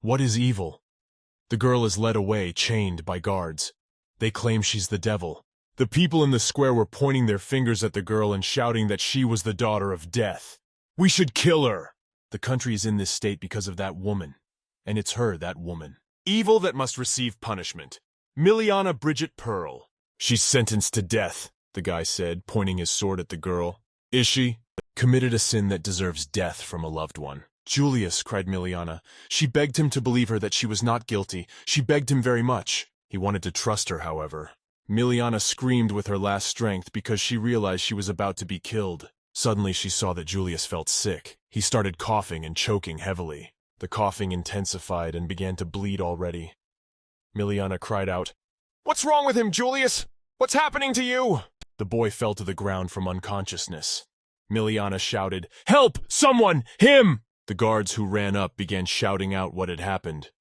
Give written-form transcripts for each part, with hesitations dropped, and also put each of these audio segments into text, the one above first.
What is evil? The girl is led away, chained by guards. They claim she's the devil. The people in the square were pointing their fingers at the girl and shouting that she was the daughter of death. We should kill her! The country is in this state because of that woman. And it's her, that woman. Evil that must receive punishment. Miliana Bridget Pearl. She's sentenced to death, the guy said, pointing his sword at the girl. Is she? Committed a sin that deserves death from a loved one. Julius, cried Miliana. She begged him to believe her that she was not guilty. She begged him very much. He wanted to trust her, however. Miliana screamed with her last strength because she realized she was about to be killed. Suddenly she saw that Julius felt sick. He started coughing and choking heavily. The coughing intensified and began to bleed already. Miliana cried out, "What's wrong with him, Julius? What's happening to you?" The boy fell to the ground from unconsciousness. Miliana shouted, "Help! Someone! Him!" The guards who ran up began shouting out what had happened.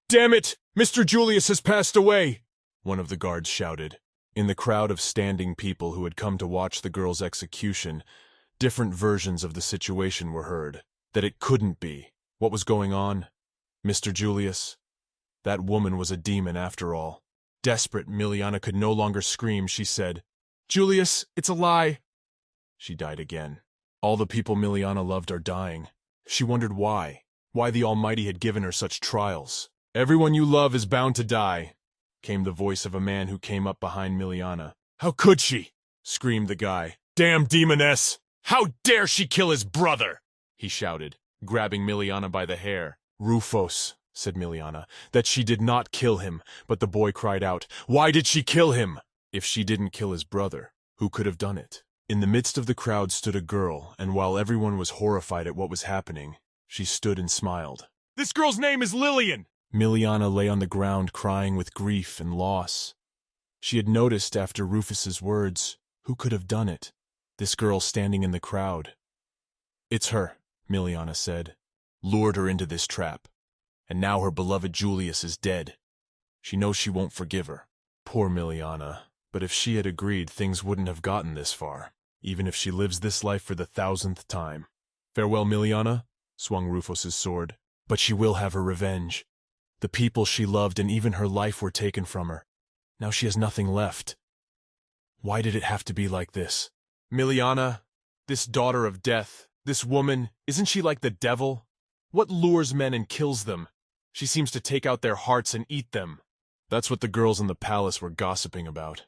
"Damn it! Mr. Julius has passed away!" one of the guards shouted. In the crowd of standing people who had come to watch the girl's execution, different versions of the situation were heard. That it couldn't be. What was going on? Mr. Julius? That woman was a demon after all. Desperate, Miliana could no longer scream. She said, "Julius, it's a lie." She died again. All the people Miliana loved are dying. She wondered why the Almighty had given her such trials. "Everyone you love is bound to die," came the voice of a man who came up behind Miliana. "How could she?" screamed the guy. "Damn demoness! How dare she kill his brother!" he shouted, grabbing Miliana by the hair. "Rufus," said Miliana, "that she did not kill him," but the boy cried out, "Why did she kill him?" If she didn't kill his brother, who could have done it? In the midst of the crowd stood a girl, and while everyone was horrified at what was happening, she stood and smiled. "This girl's name is Lillian!" Miliana lay on the ground crying with grief and loss. She had noticed after Rufus's words, who could have done it? This girl standing in the crowd. "It's her," Miliana said. "Lured her into this trap. And now her beloved Julius is dead. She knows she won't forgive her." Poor Miliana. But if she had agreed, things wouldn't have gotten this far, even if she lives this life for the 1000th time. "Farewell, Miliana," swung Rufus's sword. "But she will have her revenge. The people she loved and even her life were taken from her. Now she has nothing left. Why did it have to be like this? Miliana, this daughter of death, this woman, isn't she like the devil? What lures men and kills them? She seems to take out their hearts and eat them." That's what the girls in the palace were gossiping about.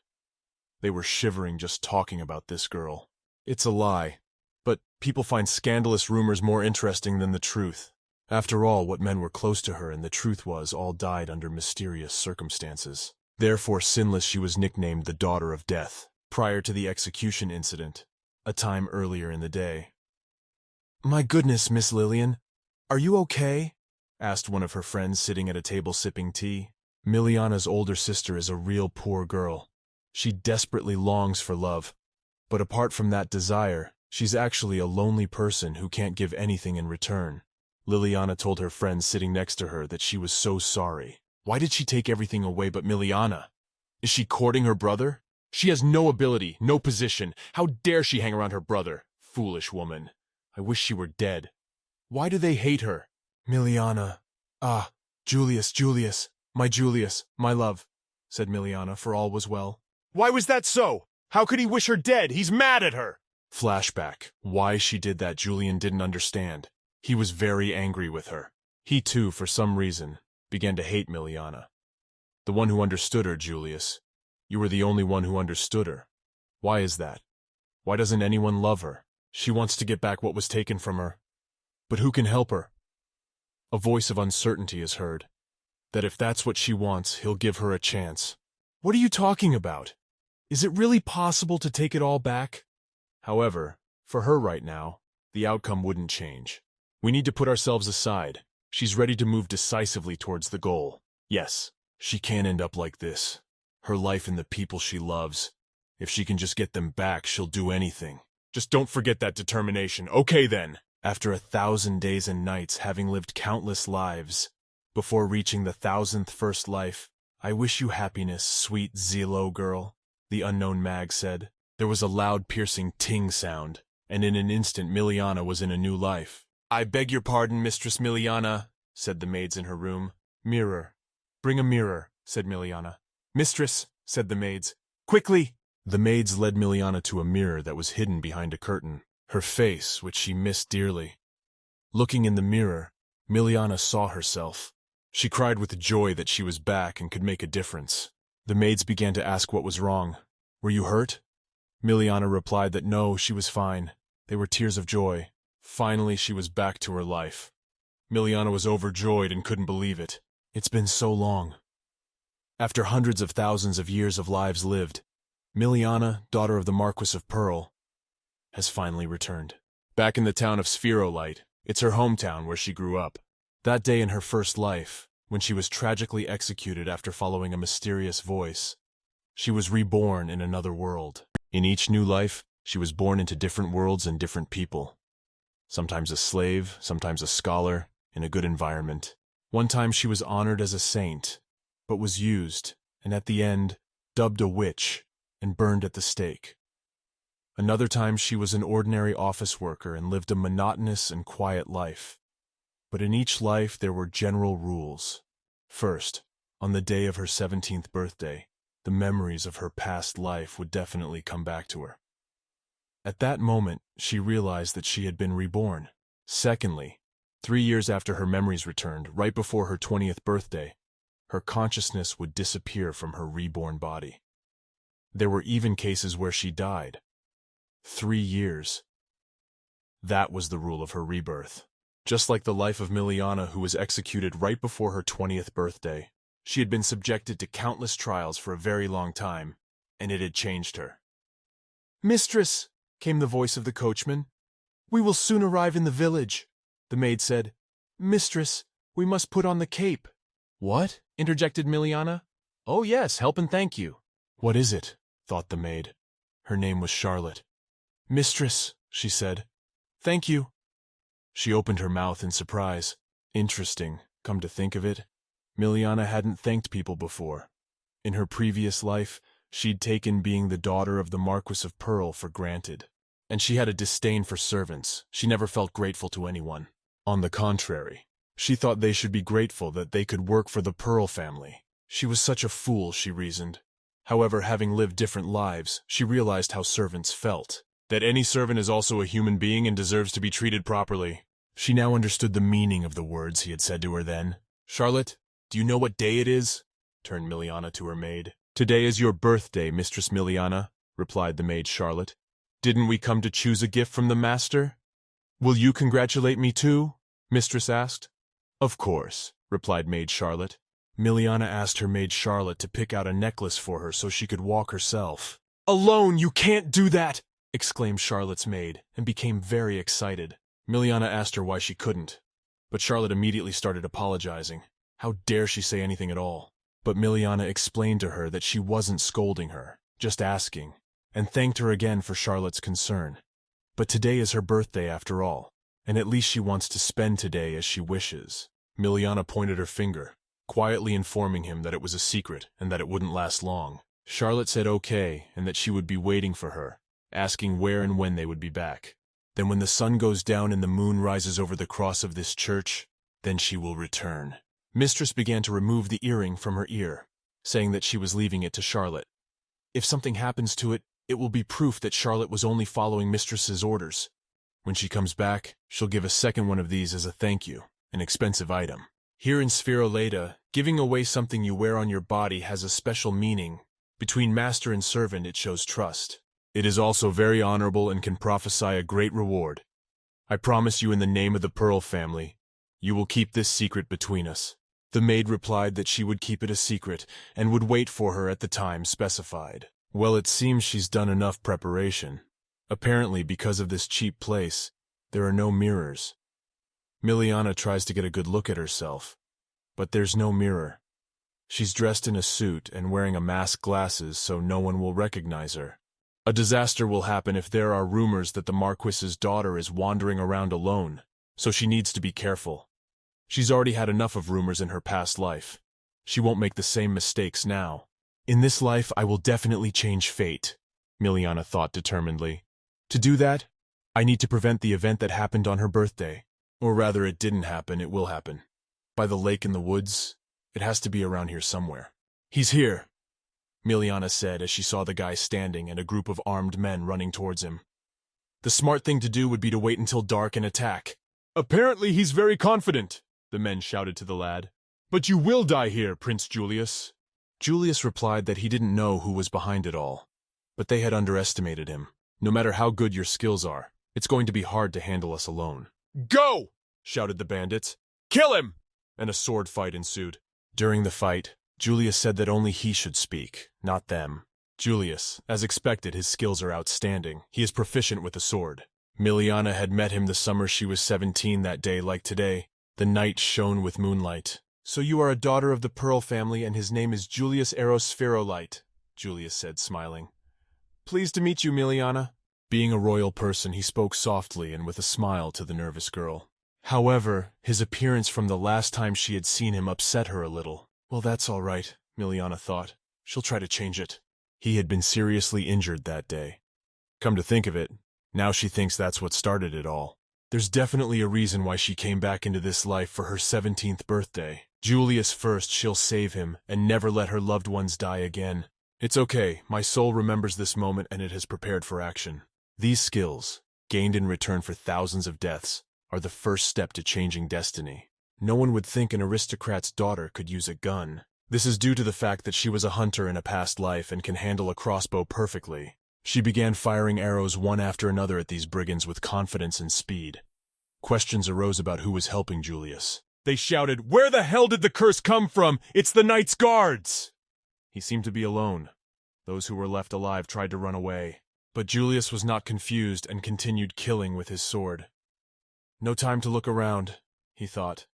They were shivering just talking about this girl. It's a lie, but people find scandalous rumors more interesting than the truth. After all, what men were close to her, and the truth was, all died under mysterious circumstances. Therefore, sinless, she was nicknamed the Daughter of Death, prior to the execution incident, a time earlier in the day. "My goodness, Miss Lillian, are you okay?" asked one of her friends sitting at a table sipping tea. Miliana's older sister is a real poor girl. She desperately longs for love, but apart from that desire, she's actually a lonely person who can't give anything in return. Liliana told her friend sitting next to her that she was so sorry. Why did she take everything away but Miliana? Is she courting her brother? She has no ability, no position. How dare she hang around her brother? Foolish woman. I wish she were dead. Why do they hate her? Miliana. "Ah, Julius, my Julius, my love," said Miliana, for all was well. "Why was that so? How could he wish her dead? He's mad at her." Flashback. Why she did that Julian didn't understand. He was very angry with her. He too, for some reason, began to hate Miliana. The one who understood her, Julius. You were the only one who understood her. Why is that? Why doesn't anyone love her? She wants to get back what was taken from her. But who can help her? A voice of uncertainty is heard. That if that's what she wants, he'll give her a chance. What are you talking about? Is it really possible to take it all back? However, for her right now, the outcome wouldn't change. We need to put ourselves aside. She's ready to move decisively towards the goal. Yes, she can't end up like this. Her life and the people she loves. If she can just get them back, she'll do anything. Just don't forget that determination. Okay then. After 1,000 days and nights, having lived countless lives, before reaching the 1,000th first life, "I wish you happiness, sweet Zelo girl," the unknown mag said. There was a loud piercing ting sound, and in an instant Miliana was in a new life. "I beg your pardon, Mistress Miliana," said the maids in her room. Mirror. Bring a mirror, said Miliana. Mistress, said the maids. Quickly! The maids led Miliana to a mirror that was hidden behind a curtain, her face, which she missed dearly. Looking in the mirror, Miliana saw herself. She cried with joy that she was back and could make a difference. The maids began to ask what was wrong. Were you hurt? Miliana replied that no, she was fine. They were tears of joy. Finally, she was back to her life. Miliana was overjoyed and couldn't believe it. It's been so long. After hundreds of thousands of years of lives lived, Miliana, daughter of the Marquis of Pearl, has finally returned. Back in the town of Spherolite, it's her hometown where she grew up. That day in her first life, when she was tragically executed after following a mysterious voice, she was reborn in another world. In each new life, she was born into different worlds and different people. Sometimes a slave, sometimes a scholar, in a good environment. One time she was honored as a saint, but was used, and at the end, dubbed a witch and burned at the stake. Another time she was an ordinary office worker and lived a monotonous and quiet life. But in each life there were general rules. First, on the day of her 17th birthday, the memories of her past life would definitely come back to her. At that moment, she realized that she had been reborn. Secondly, 3 years after her memories returned, right before her 20th birthday, her consciousness would disappear from her reborn body. There were even cases where she died. 3 years. That was the rule of her rebirth. Just like the life of Miliana, who was executed right before her 20th birthday, she had been subjected to countless trials for a very long time, and it had changed her. "Mistress," came the voice of the coachman, "we will soon arrive in the village." The maid said, "Mistress, we must put on the cape." "What?" interjected Miliana. "Oh yes, help and thank you." "What is it?" thought the maid. Her name was Charlotte. "Mistress," she said, "thank you." She opened her mouth in surprise. Interesting, come to think of it. Miliana hadn't thanked people before. In her previous life, she'd taken being the daughter of the Marquis of Pearl for granted. And she had a disdain for servants. She never felt grateful to anyone. On the contrary, she thought they should be grateful that they could work for the Pearl family. She was such a fool, she reasoned. However, having lived different lives, she realized how servants felt. That any servant is also a human being and deserves to be treated properly. She now understood the meaning of the words he had said to her then. "Charlotte, do you know what day it is?" turned Miliana to her maid. "Today is your birthday, Mistress Miliana," replied the maid Charlotte. "Didn't we come to choose a gift from the master?" "Will you congratulate me too?" Mistress asked. "Of course," replied maid Charlotte. Miliana asked her maid Charlotte to pick out a necklace for her so she could walk herself. "Alone, you can't do that!" exclaimed Charlotte's maid, and became very excited. Miliana asked her why she couldn't, but Charlotte immediately started apologizing. How dare she say anything at all? But Miliana explained to her that she wasn't scolding her, just asking, and thanked her again for Charlotte's concern. But today is her birthday after all, and at least she wants to spend today as she wishes. Miliana pointed her finger, quietly informing him that it was a secret and that it wouldn't last long. Charlotte said okay, and that she would be waiting for her, asking where and when they would be back. Then when the sun goes down and the moon rises over the cross of this church, then she will return. Mistress began to remove the earring from her ear, saying that she was leaving it to Charlotte. If something happens to it, it will be proof that Charlotte was only following Mistress's orders. When she comes back, she'll give a second one of these as a thank you, an expensive item. Here in Spherolata, giving away something you wear on your body has a special meaning. Between master and servant, it shows trust. It is also very honorable and can prophesy a great reward. I promise you in the name of the Pearl family, you will keep this secret between us." The maid replied that she would keep it a secret and would wait for her at the time specified. Well, it seems she's done enough preparation. Apparently, because of this cheap place, there are no mirrors. Miliana tries to get a good look at herself, but there's no mirror. She's dressed in a suit and wearing a mask glasses so no one will recognize her. A disaster will happen if there are rumors that the Marquis's daughter is wandering around alone, so she needs to be careful. She's already had enough of rumors in her past life. She won't make the same mistakes now. "In this life, I will definitely change fate," Miliana thought determinedly. "To do that, I need to prevent the event that happened on her birthday. Or rather, it didn't happen, it will happen. By the lake in the woods? It has to be around here somewhere. He's here, Miliana said as she saw the guy standing and a group of armed men running towards him. The smart thing to do would be to wait until dark and attack. Apparently he's very confident, the men shouted to the lad. But you will die here, Prince Julius. Julius replied that he didn't know who was behind it all, but they had underestimated him. No matter how good your skills are, it's going to be hard to handle us alone. Go! Shouted the bandits. Kill him! And a sword fight ensued. During the fight, Julius said that only he should speak, not them. Julius, as expected, his skills are outstanding. He is proficient with a sword. Miliana had met him the summer she was 17 that day like today. The night shone with moonlight. So you are a daughter of the Pearl family and his name is Julius Aerospherolite, Julius said, smiling. Pleased to meet you, Miliana. Being a royal person, he spoke softly and with a smile to the nervous girl. However, his appearance from the last time she had seen him upset her a little. Well, that's all right, Miliana thought. She'll try to change it. He had been seriously injured that day. Come to think of it, now she thinks that's what started it all. There's definitely a reason why she came back into this life for her 17th birthday. Julius first, she'll save him and never let her loved ones die again. It's okay, my soul remembers this moment and it has prepared for action. These skills, gained in return for thousands of deaths, are the first step to changing destiny. No one would think an aristocrat's daughter could use a gun. This is due to the fact that she was a hunter in a past life and can handle a crossbow perfectly. She began firing arrows one after another at these brigands with confidence and speed. Questions arose about who was helping Julius. They shouted, "Where the hell did the curse come from? It's the Knight's Guards!" He seemed to be alone. Those who were left alive tried to run away. But Julius was not confused and continued killing with his sword. No time to look around, he thought.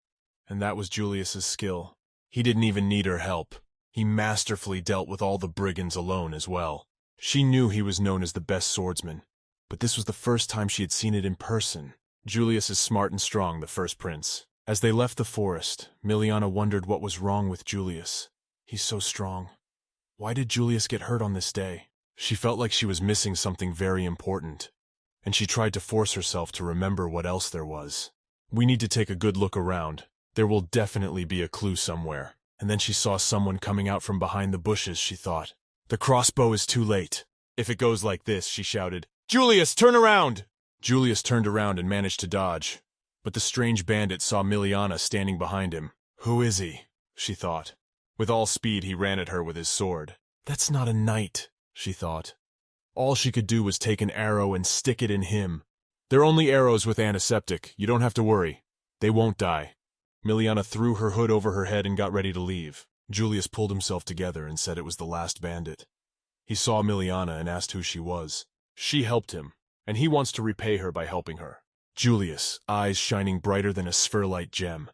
And that was Julius's skill. He didn't even need her help. He masterfully dealt with all the brigands alone as well. She knew he was known as the best swordsman, but this was the first time she had seen it in person. Julius is smart and strong, the first prince. As they left the forest, Miliana wondered what was wrong with Julius. He's so strong. Why did Julius get hurt on this day? She felt like she was missing something very important, and she tried to force herself to remember what else there was. We need to take a good look around. There will definitely be a clue somewhere. And then she saw someone coming out from behind the bushes, she thought. The crossbow is too late. If it goes like this, she shouted, "Julius, turn around!" Julius turned around and managed to dodge, but the strange bandit saw Miliana standing behind him. Who is he? She thought. With all speed, he ran at her with his sword. That's not a knight, she thought. All she could do was take an arrow and stick it in him. They're only arrows with antiseptic. You don't have to worry. They won't die. Miliana threw her hood over her head and got ready to leave. Julius pulled himself together and said it was the last bandit. He saw Miliana and asked who she was. She helped him, and he wants to repay her by helping her. Julius, eyes shining brighter than a spherulite gem.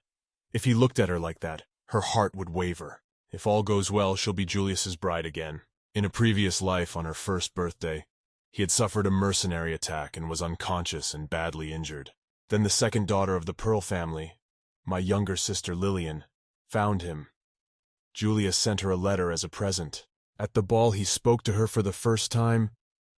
If he looked at her like that, her heart would waver. If all goes well, she'll be Julius's bride again. In a previous life, on her first birthday, he had suffered a mercenary attack and was unconscious and badly injured. Then the second daughter of the Pearl family, my younger sister Lillian, found him. Julius sent her a letter as a present. At the ball he spoke to her for the first time.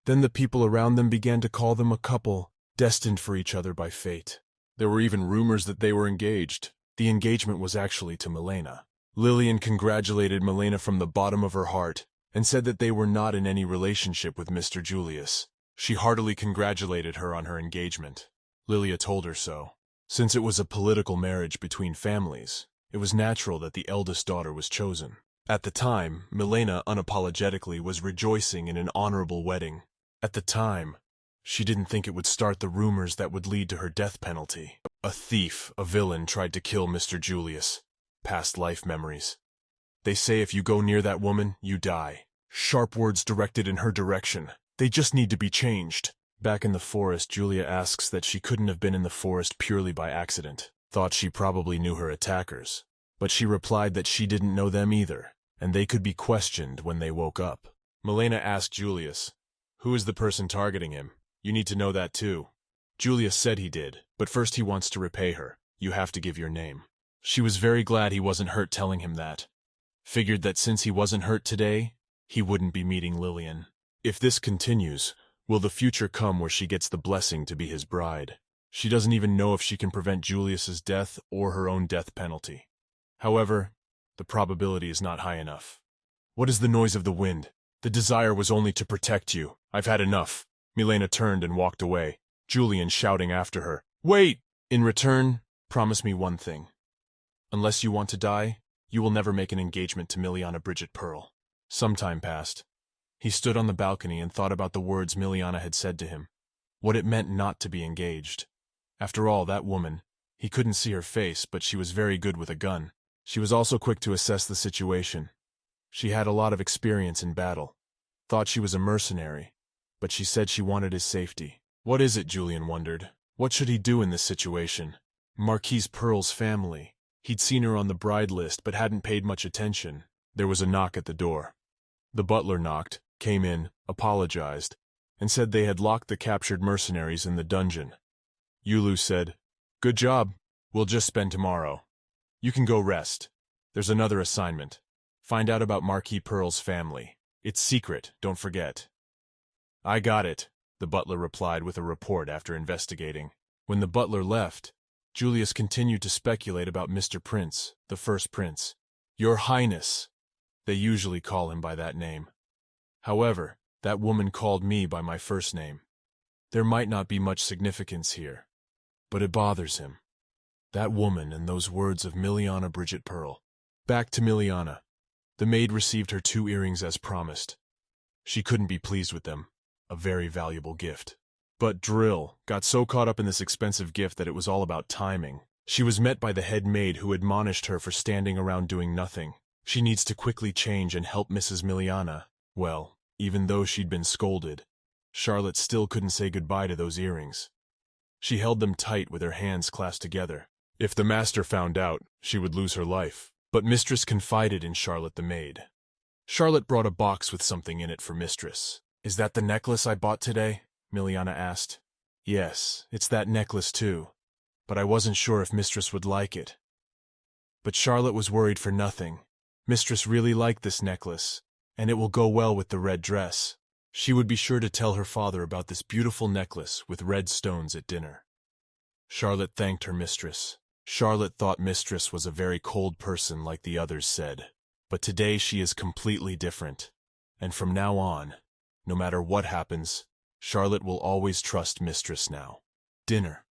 Then the people around them began to call them a couple, destined for each other by fate. There were even rumors that they were engaged. The engagement was actually to Milena. Lillian congratulated Milena from the bottom of her heart and said that they were not in any relationship with Mr. Julius. She heartily congratulated her on her engagement. Lilia told her so. Since it was a political marriage between families, it was natural that the eldest daughter was chosen. At the time, Milena unapologetically was rejoicing in an honorable wedding. At the time, she didn't think it would start the rumors that would lead to her death penalty. A thief, a villain, tried to kill Mr. Julius. Past life memories. They say if you go near that woman, you die. Sharp words directed in her direction. They just need to be changed. Back in the forest, Julia asks that she couldn't have been in the forest purely by accident. Thought she probably knew her attackers. But she replied that she didn't know them either, and they could be questioned when they woke up. Milena asked Julius, "Who is the person targeting him? You need to know that too." Julius said he did, but first he wants to repay her. You have to give your name. She was very glad he wasn't hurt telling him that. Figured that since he wasn't hurt today, he wouldn't be meeting Lillian. If this continues, will the future come where she gets the blessing to be his bride? She doesn't even know if she can prevent Julius's death or her own death penalty. However, the probability is not high enough. What is the noise of the wind? The desire was only to protect you. I've had enough. Milena turned and walked away, Julian shouting after her. Wait! In return, promise me one thing. Unless you want to die, you will never make an engagement to Miliana Bridget Pearl. Some time passed. He stood on the balcony and thought about the words Miliana had said to him. What it meant not to be engaged. After all, that woman, he couldn't see her face, but she was very good with a gun. She was also quick to assess the situation. She had a lot of experience in battle. Thought she was a mercenary, but she said she wanted his safety. What is it, Julian wondered? What should he do in this situation? Marquise Pearl's family. He'd seen her on the bride list, but hadn't paid much attention. There was a knock at the door. The butler knocked, came in, apologized, and said they had locked the captured mercenaries in the dungeon. Julius said, Good job. We'll just spend tomorrow. You can go rest. There's another assignment. Find out about Marquis Pearl's family. It's secret, don't forget. I got it, the butler replied with a report after investigating. When the butler left, Julius continued to speculate about Mr. Prince, the first prince. Your Highness. They usually call him by that name. However, that woman called me by my first name. There might not be much significance here, but it bothers him. That woman and those words of Miliana Bridget Pearl. Back to Miliana. The maid received her 2 earrings as promised. She couldn't be pleased with them. A very valuable gift. But Drill got so caught up in this expensive gift that it was all about timing. She was met by the head maid who admonished her for standing around doing nothing. She needs to quickly change and help Mrs. Miliana. Well, even though she'd been scolded, Charlotte still couldn't say goodbye to those earrings. She held them tight with her hands clasped together. If the master found out, she would lose her life. But Mistress confided in Charlotte the maid. Charlotte brought a box with something in it for Mistress. Is that the necklace I bought today? Miliana asked. Yes, it's that necklace too. But I wasn't sure if Mistress would like it. But Charlotte was worried for nothing. Mistress really liked this necklace, and it will go well with the red dress. She would be sure to tell her father about this beautiful necklace with red stones at dinner. Charlotte thanked her mistress. Charlotte thought Mistress was a very cold person like the others said. But today she is completely different. And from now on, no matter what happens, Charlotte will always trust Mistress now. Dinner.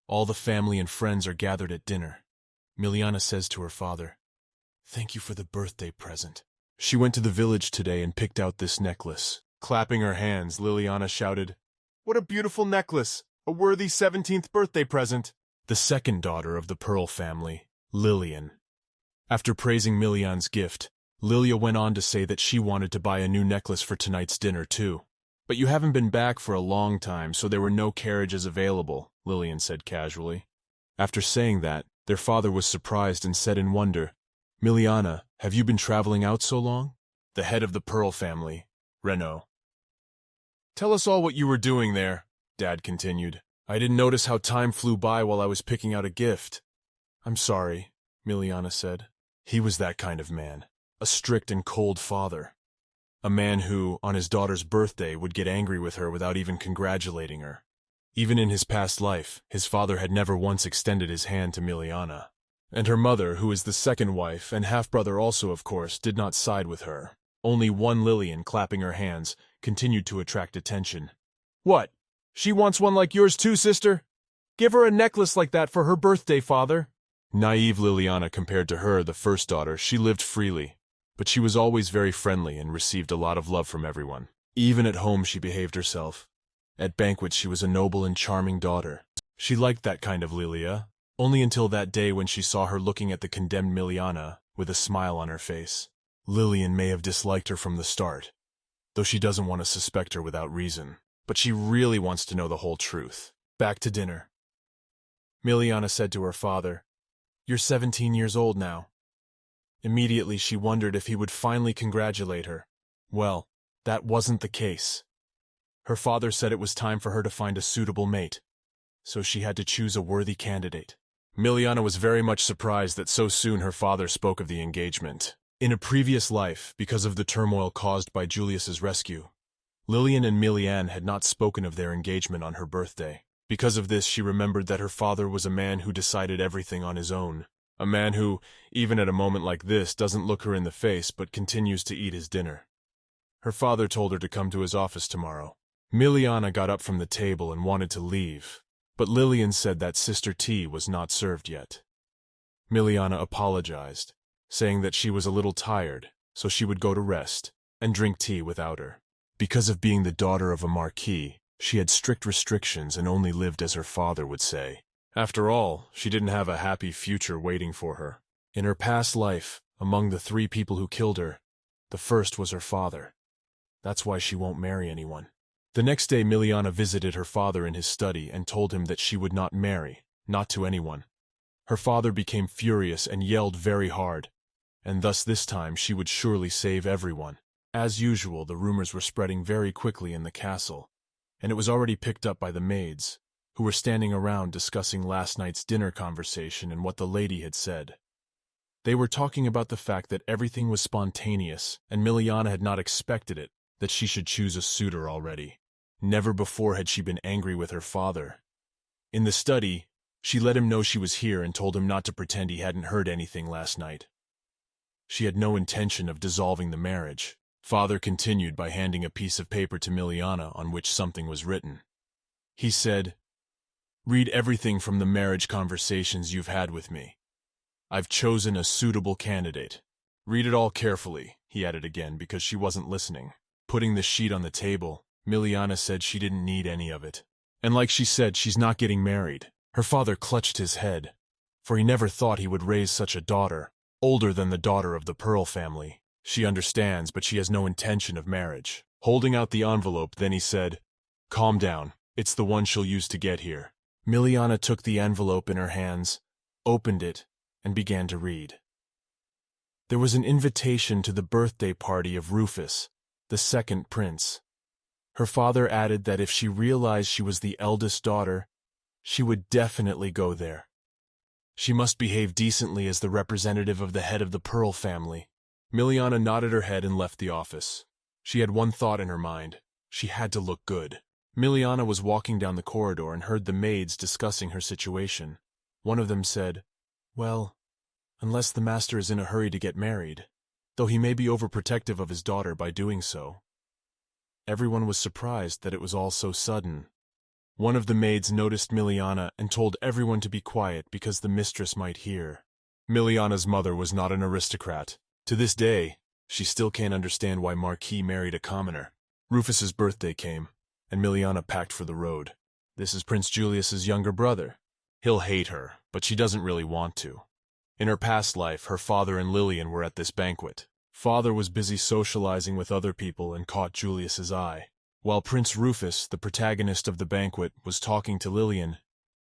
All the family and friends are gathered at dinner. Miliana says to her father, Thank you for the birthday present. She went to the village today and picked out this necklace. Clapping her hands, Liliana shouted, What a beautiful necklace! A worthy 17th birthday present! The second daughter of the Pearl family, Lillian. After praising Milian's gift, Lilia went on to say that she wanted to buy a new necklace for tonight's dinner too. But you haven't been back for a long time, so there were no carriages available, Lillian said casually. After saying that, their father was surprised and said in wonder, Miliana, have you been traveling out so long? The head of the Pearl family, Renaud. Tell us all what you were doing there, Dad continued. I didn't notice how time flew by while I was picking out a gift. I'm sorry, Miliana said. He was that kind of man, a strict and cold father. A man who, on his daughter's birthday, would get angry with her without even congratulating her. Even in his past life, his father had never once extended his hand to Miliana. And her mother, who is the second wife, and half-brother also, of course, did not side with her. Only one Lillian, clapping her hands, continued to attract attention. What? She wants one like yours too, sister? Give her a necklace like that for her birthday, father. Naive Liliana compared to her, the first daughter, she lived freely. But she was always very friendly and received a lot of love from everyone. Even at home she behaved herself. At banquets she was a noble and charming daughter. She liked that kind of Lilia, only until that day when she saw her looking at the condemned Miliana with a smile on her face. Lillian may have disliked her from the start, though she doesn't want to suspect her without reason. But she really wants to know the whole truth. Back to dinner. Miliana said to her father, You're 17 years old now. Immediately she wondered if he would finally congratulate her. Well, that wasn't the case. Her father said it was time for her to find a suitable mate, so she had to choose a worthy candidate. Miliana was very much surprised that so soon her father spoke of the engagement. In a previous life, because of the turmoil caused by Julius's rescue, Lillian and Miliane had not spoken of their engagement on her birthday. Because of this, she remembered that her father was a man who decided everything on his own. A man who, even at a moment like this, doesn't look her in the face but continues to eat his dinner. Her father told her to come to his office tomorrow. Miliana got up from the table and wanted to leave, but Lillian said that Sister T was not served yet. Miliana apologized, saying that she was a little tired, so she would go to rest and drink tea without her. Because of being the daughter of a marquis, she had strict restrictions and only lived as her father would say. After all, she didn't have a happy future waiting for her. In her past life, among the 3 people who killed her, the first was her father. That's why she won't marry anyone. The next day, Miliana visited her father in his study and told him that she would not marry, not to anyone. Her father became furious and yelled very hard, and thus this time she would surely save everyone. As usual, the rumors were spreading very quickly in the castle, and it was already picked up by the maids, who were standing around discussing last night's dinner conversation and what the lady had said. They were talking about the fact that everything was spontaneous, and Miliana had not expected it, that she should choose a suitor already. Never before had she been angry with her father. In the study, she let him know she was here and told him not to pretend he hadn't heard anything last night. She had no intention of dissolving the marriage. Father continued by handing a piece of paper to Miliana on which something was written. He said, "Read everything from the marriage conversations you've had with me. I've chosen a suitable candidate. Read it all carefully," he added again because she wasn't listening. Putting the sheet on the table, Miliana said she didn't need any of it. And like she said, she's not getting married. Her father clutched his head, for he never thought he would raise such a daughter, older than the daughter of the Pearl family. She understands, but she has no intention of marriage. Holding out the envelope, then he said, "Calm down. It's the one she'll use to get here." Miliana took the envelope in her hands, opened it, and began to read. There was an invitation to the birthday party of Rufus, the second prince. Her father added that if she realized she was the eldest daughter, she would definitely go there. She must behave decently as the representative of the head of the Pearl family. Miliana nodded her head and left the office. She had one thought in her mind. She had to look good. Miliana was walking down the corridor and heard the maids discussing her situation. One of them said, "Well, unless the master is in a hurry to get married, though he may be overprotective of his daughter by doing so." Everyone was surprised that it was all so sudden. One of the maids noticed Miliana and told everyone to be quiet because the mistress might hear. Miliana's mother was not an aristocrat. To this day, she still can't understand why Marquis married a commoner. Rufus's birthday came, and Miliana packed for the road. This is Prince Julius's younger brother. He'll hate her, but she doesn't really want to. In her past life, her father and Lillian were at this banquet. Father was busy socializing with other people and caught Julius's eye. While Prince Rufus, the protagonist of the banquet, was talking to Lillian,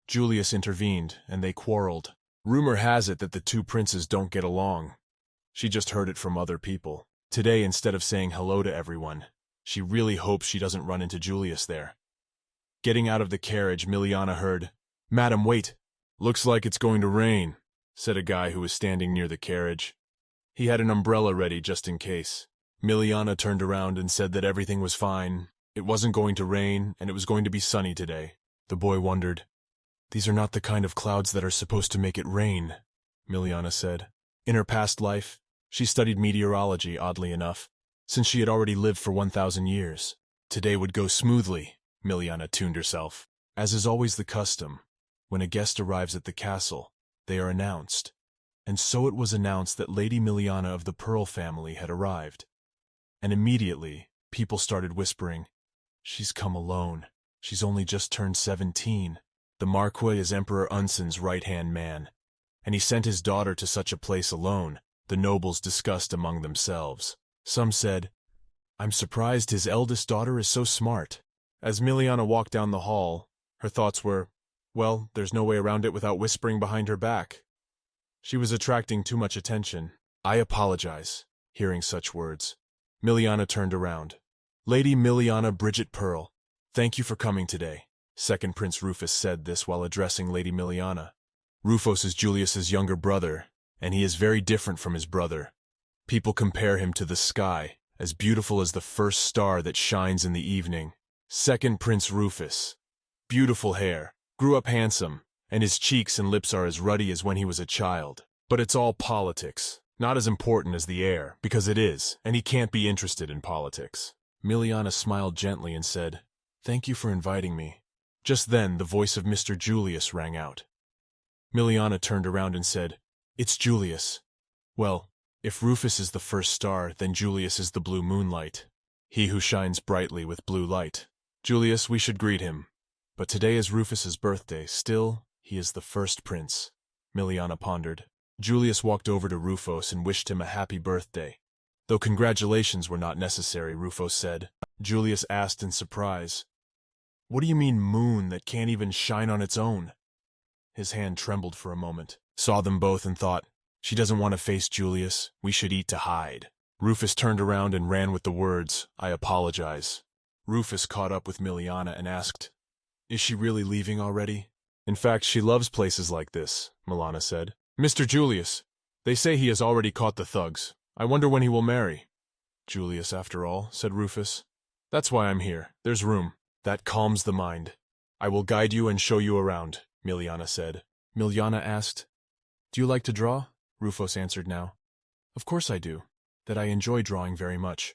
Julius intervened, and they quarreled. Rumor has it that the 2 princes don't get along. She just heard it from other people. Today, instead of saying hello to everyone, she really hopes she doesn't run into Julius there. Getting out of the carriage, Miliana heard, "Madam, wait. Looks like it's going to rain," said a guy who was standing near the carriage. He had an umbrella ready just in case. Miliana turned around and said that everything was fine. It wasn't going to rain, and it was going to be sunny today. The boy wondered. "These are not the kind of clouds that are supposed to make it rain," Miliana said. In her past life, she studied meteorology, oddly enough, since she had already lived for 1,000 years. Today would go smoothly, Miliana tuned herself. As is always the custom, when a guest arrives at the castle, they are announced. And so it was announced that Lady Miliana of the Pearl family had arrived. And immediately, people started whispering, "She's come alone. She's only just turned 17. The Marquis is Emperor Unsun's right-hand man, and he sent his daughter to such a place alone," the nobles discussed among themselves. Some said, "I'm surprised his eldest daughter is so smart." As Miliana walked down the hall, her thoughts were, well, there's no way around it without whispering behind her back. She was attracting too much attention. "I apologize," hearing such words. Miliana turned around. "Lady Miliana Bridget Pearl, thank you for coming today." Second Prince Rufus said this while addressing Lady Miliana. Rufus is Julius's younger brother, and he is very different from his brother. People compare him to the sky, as beautiful as the first star that shines in the evening. Second Prince Rufus. Beautiful hair, grew up handsome, and his cheeks and lips are as ruddy as when he was a child. But it's all politics. Not as important as the air, because it is, and he can't be interested in politics. Miliana smiled gently and said, "Thank you for inviting me." Just then, the voice of Mr. Julius rang out. Miliana turned around and said, "It's Julius." Well, if Rufus is the first star, then Julius is the blue moonlight. He who shines brightly with blue light. Julius, we should greet him. But today is Rufus's birthday. Still, he is the first prince. Miliana pondered. Julius walked over to Rufus and wished him a happy birthday. Though congratulations were not necessary, Rufus said. Julius asked in surprise, "What do you mean moon that can't even shine on its own?" His hand trembled for a moment, saw them both and thought, "She doesn't want to face Julius. We should eat to hide." Rufus turned around and ran with the words, "I apologize." Rufus caught up with Miliana and asked, "Is she really leaving already?" "In fact, she loves places like this," Miliana said. "Mr. Julius, they say he has already caught the thugs. I wonder when he will marry." "Julius, after all," said Rufus. "That's why I'm here. There's room. That calms the mind. I will guide you and show you around," Miliana said. Miliana asked, "Do you like to draw?" Rufus answered now. "Of course I do. That I enjoy drawing very much.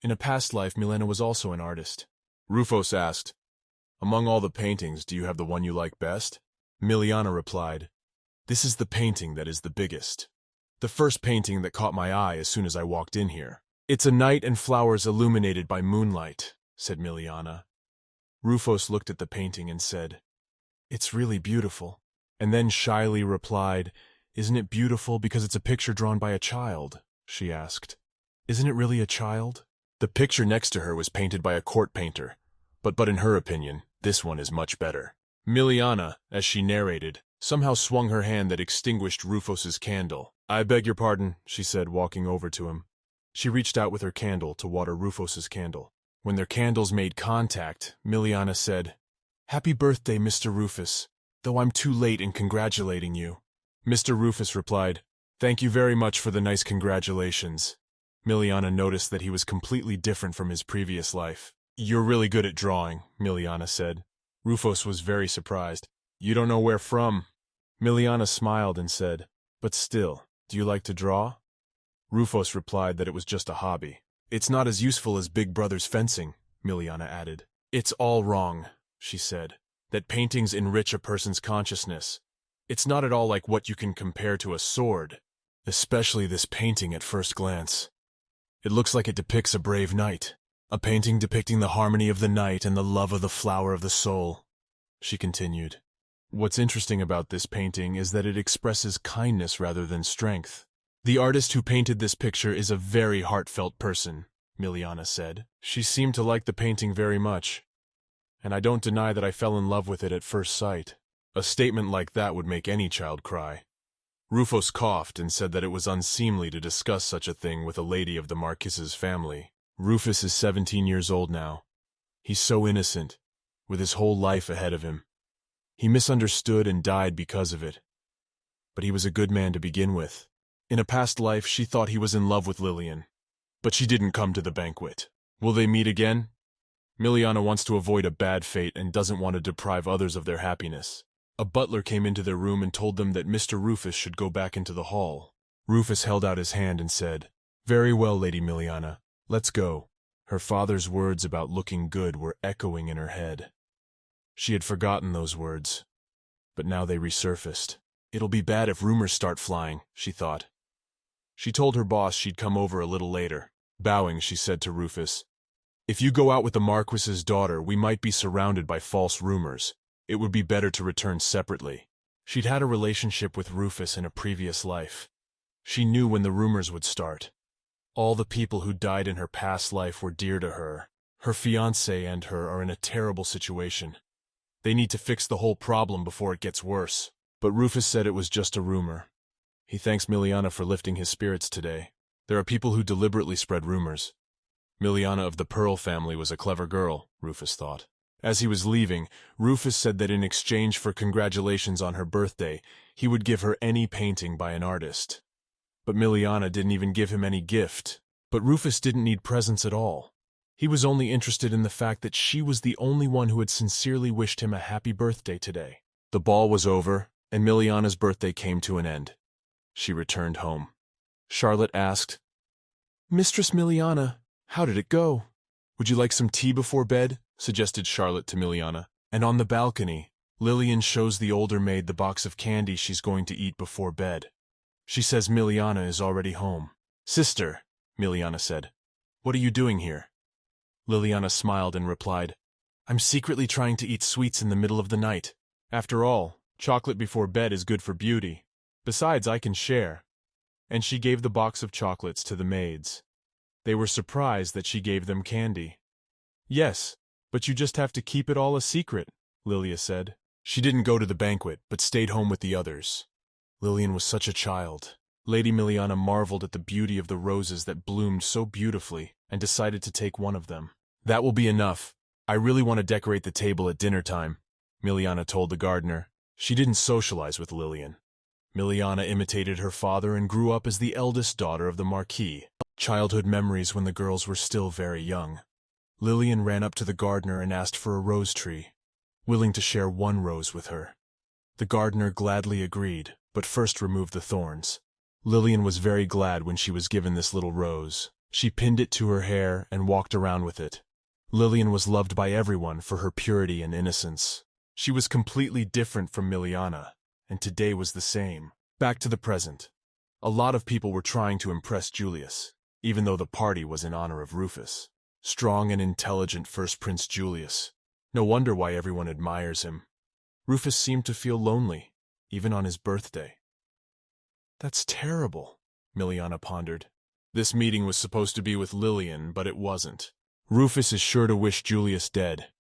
In a past life, Milena was also an artist." Rufus asked, "Among all the paintings, do you have the one you like best?" Miliana replied, "This is the painting that is the biggest. The first painting that caught my eye as soon as I walked in here. It's a night and flowers illuminated by moonlight," said Miliana. Rufus looked at the painting and said, "It's really beautiful," and then shyly replied, "Isn't it beautiful because it's a picture drawn by a child?" She asked, "Isn't it really a child?" The picture next to her was painted by a court painter, but in her opinion, this one is much better. Miliana, as she narrated, somehow swung her hand that extinguished Rufus's candle. "I beg your pardon," she said, walking over to him. She reached out with her candle to water Rufus's candle. When their candles made contact, Miliana said, "Happy birthday, Mr. Rufus, though I'm too late in congratulating you." Mr. Rufus replied, "Thank you very much for the nice congratulations." Miliana noticed that he was completely different from his previous life. "You're really good at drawing," Miliana said. Rufus was very surprised. "You don't know where from?" Miliana smiled and said, "But still, do you like to draw?" Rufus replied that it was just a hobby. "It's not as useful as Big Brother's fencing," Miliana added. "It's all wrong," she said, "that paintings enrich a person's consciousness. It's not at all like what you can compare to a sword, especially this painting at first glance. It looks like it depicts a brave knight, a painting depicting the harmony of the night and the love of the flower of the soul," she continued. "What's interesting about this painting is that it expresses kindness rather than strength. The artist who painted this picture is a very heartfelt person," Miliana said. "She seemed to like the painting very much, and I don't deny that I fell in love with it at first sight." A statement like that would make any child cry. Rufus coughed and said that it was unseemly to discuss such a thing with a lady of the Marquis's family. Rufus is 17 years old now. He's so innocent, with his whole life ahead of him. He misunderstood and died because of it. But he was a good man to begin with. In a past life, she thought he was in love with Lillian. But she didn't come to the banquet. Will they meet again? Miliana wants to avoid a bad fate and doesn't want to deprive others of their happiness. A butler came into their room and told them that Mr. Rufus should go back into the hall. Rufus held out his hand and said, "Very well, Lady Miliana, let's go." Her father's words about looking good were echoing in her head. She had forgotten those words, but now they resurfaced. It'll be bad if rumors start flying, she thought. She told her boss she'd come over a little later. Bowing, she said to Rufus, "If you go out with the Marquis's daughter, we might be surrounded by false rumors. It would be better to return separately." She'd had a relationship with Rufus in a previous life. She knew when the rumors would start. All the people who died in her past life were dear to her. Her fiancé and her are in a terrible situation. They need to fix the whole problem before it gets worse. But Rufus said it was just a rumor. He thanks Miliana for lifting his spirits today. There are people who deliberately spread rumors. Miliana of the Pearl family was a clever girl, Rufus thought. As he was leaving, Rufus said that in exchange for congratulations on her birthday, he would give her any painting by an artist. But Miliana didn't even give him any gift. But Rufus didn't need presents at all. He was only interested in the fact that she was the only one who had sincerely wished him a happy birthday today. The ball was over, and Miliana's birthday came to an end. she returned home. Charlotte asked, "Mistress Miliana, how did it go?" "Would you like some tea before bed?" suggested Charlotte to Miliana. And on the balcony, Lillian shows the older maid the box of candy she's going to eat before bed. She says Miliana is already home. "Sister," Miliana said, "what are you doing here?" Liliana smiled and replied, "I'm secretly trying to eat sweets in the middle of the night. After all, chocolate before bed is good for beauty. Besides, I can share." And she gave the box of chocolates to the maids. They were surprised that she gave them candy. "Yes, but you just have to keep it all a secret," Lilia said. She didn't go to the banquet, but stayed home with the others. Lillian was such a child. Lady Miliana marveled at the beauty of the roses that bloomed so beautifully and decided to take one of them. "That will be enough. I really want to decorate the table at dinner time," Miliana told the gardener. She didn't socialize with Lillian. Miliana imitated her father and grew up as the eldest daughter of the Marquis. Childhood memories when the girls were still very young. Lillian ran up to the gardener and asked for a rose tree, willing to share one rose with her. The gardener gladly agreed, but first removed the thorns. Lillian was very glad when she was given this little rose. She pinned it to her hair and walked around with it. Lillian was loved by everyone for her purity and innocence. She was completely different from Miliana, and today was the same. Back to the present. A lot of people were trying to impress Julius, even though the party was in honor of Rufus. Strong and intelligent First Prince Julius. No wonder why everyone admires him. Rufus seemed to feel lonely, even on his birthday. "That's terrible," Miliana pondered. This meeting was supposed to be with Lillian, but it wasn't. Rufus is sure to wish Julius dead.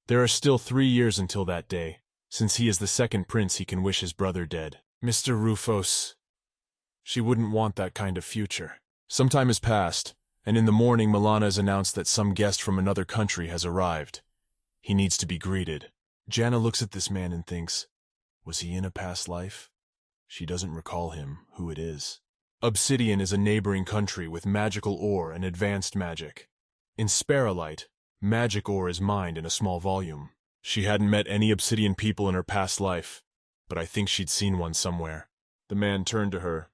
There are still 3 years until that day. Since he is the second prince, he can wish his brother dead. Mr. Rufus. She wouldn't want that kind of future. Some time has passed, and in the morning Milana is announced that some guest from another country has arrived. He needs to be greeted. Jana looks at this man and thinks, was he in a past life? She doesn't recall him, who it is. Obsidian is a neighboring country with magical ore and advanced magic. In Sparrowlight, magic ore is mined in a small volume. She hadn't met any Obsidian people in her past life, but I think she'd seen one somewhere. The man turned to her.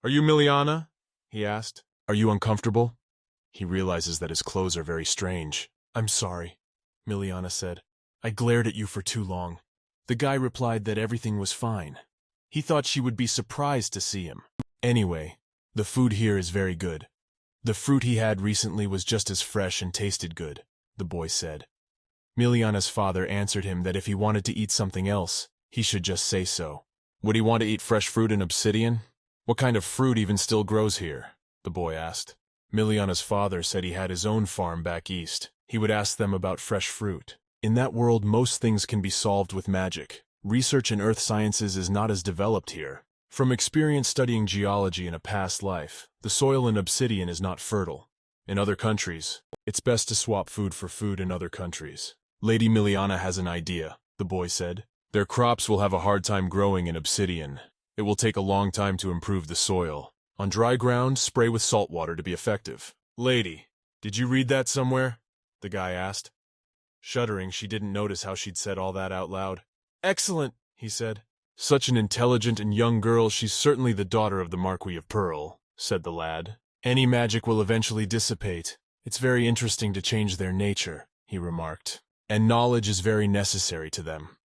"Are you Miliana?" he asked. "Are you uncomfortable?" He realizes that his clothes are very strange. "I'm sorry," Miliana said. "I glared at you for too long." The guy replied that everything was fine. He thought she would be surprised to see him. "Anyway, the food here is very good. The fruit he had recently was just as fresh and tasted good," the boy said. Miliana's father answered him that if he wanted to eat something else, he should just say so. Would he want to eat fresh fruit in Obsidian? What kind of fruit even still grows here? The boy asked. Miliana's father said he had his own farm back east. He would ask them about fresh fruit. In that world, most things can be solved with magic. Research in earth sciences is not as developed here. From experience studying geology in a past life, the soil in Obsidian is not fertile. In other countries, it's best to swap food for food in other countries. Lady Miliana has an idea, the boy said. Their crops will have a hard time growing in Obsidian. It will take a long time to improve the soil. On dry ground, spray with salt water to be effective. "Lady, did you read that somewhere?" the guy asked. Shuddering, she didn't notice how she'd said all that out loud. "Excellent," he said. "Such an intelligent and young girl, she's certainly the daughter of the Marquis of Pearl," said the lad. "Any magic will eventually dissipate. It's very interesting to change their nature," he remarked. "And knowledge is very necessary to them."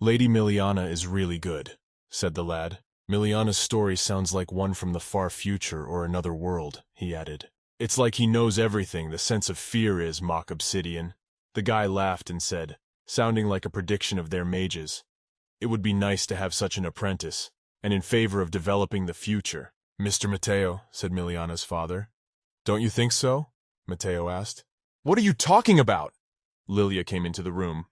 "Lady Miliana is really good," said the lad. "Miliana's story sounds like one from the far future or another world," he added. "It's like he knows everything the sense of fear is, mock Obsidian." The guy laughed and said, sounding like a prediction of their mages, "It would be nice to have such an apprentice, and in favor of developing the future." "Mr. Matteo," said Miliana's father. "Don't you think so?" Matteo asked. "What are you talking about?" Lilia came into the room.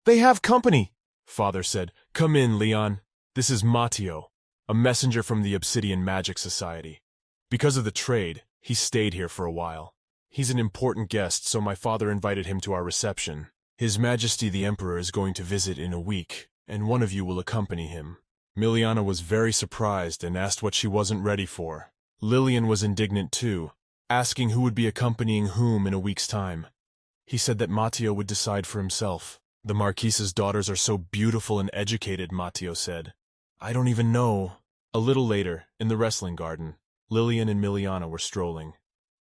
"They have company," father said. "Come in, Leon. This is Matteo, a messenger from the Obsidian Magic Society. Because of the trade, he stayed here for a while. He's an important guest, so my father invited him to our reception. His Majesty the Emperor is going to visit in a week, and one of you will accompany him." Miliana was very surprised and asked what she wasn't ready for. Lillian was indignant too, asking who would be accompanying whom in a week's time. He said that Matteo would decide for himself. "The Marquise's daughters are so beautiful and educated," Matteo said. "I don't even know." A little later, in the wrestling garden, Lillian and Miliana were strolling.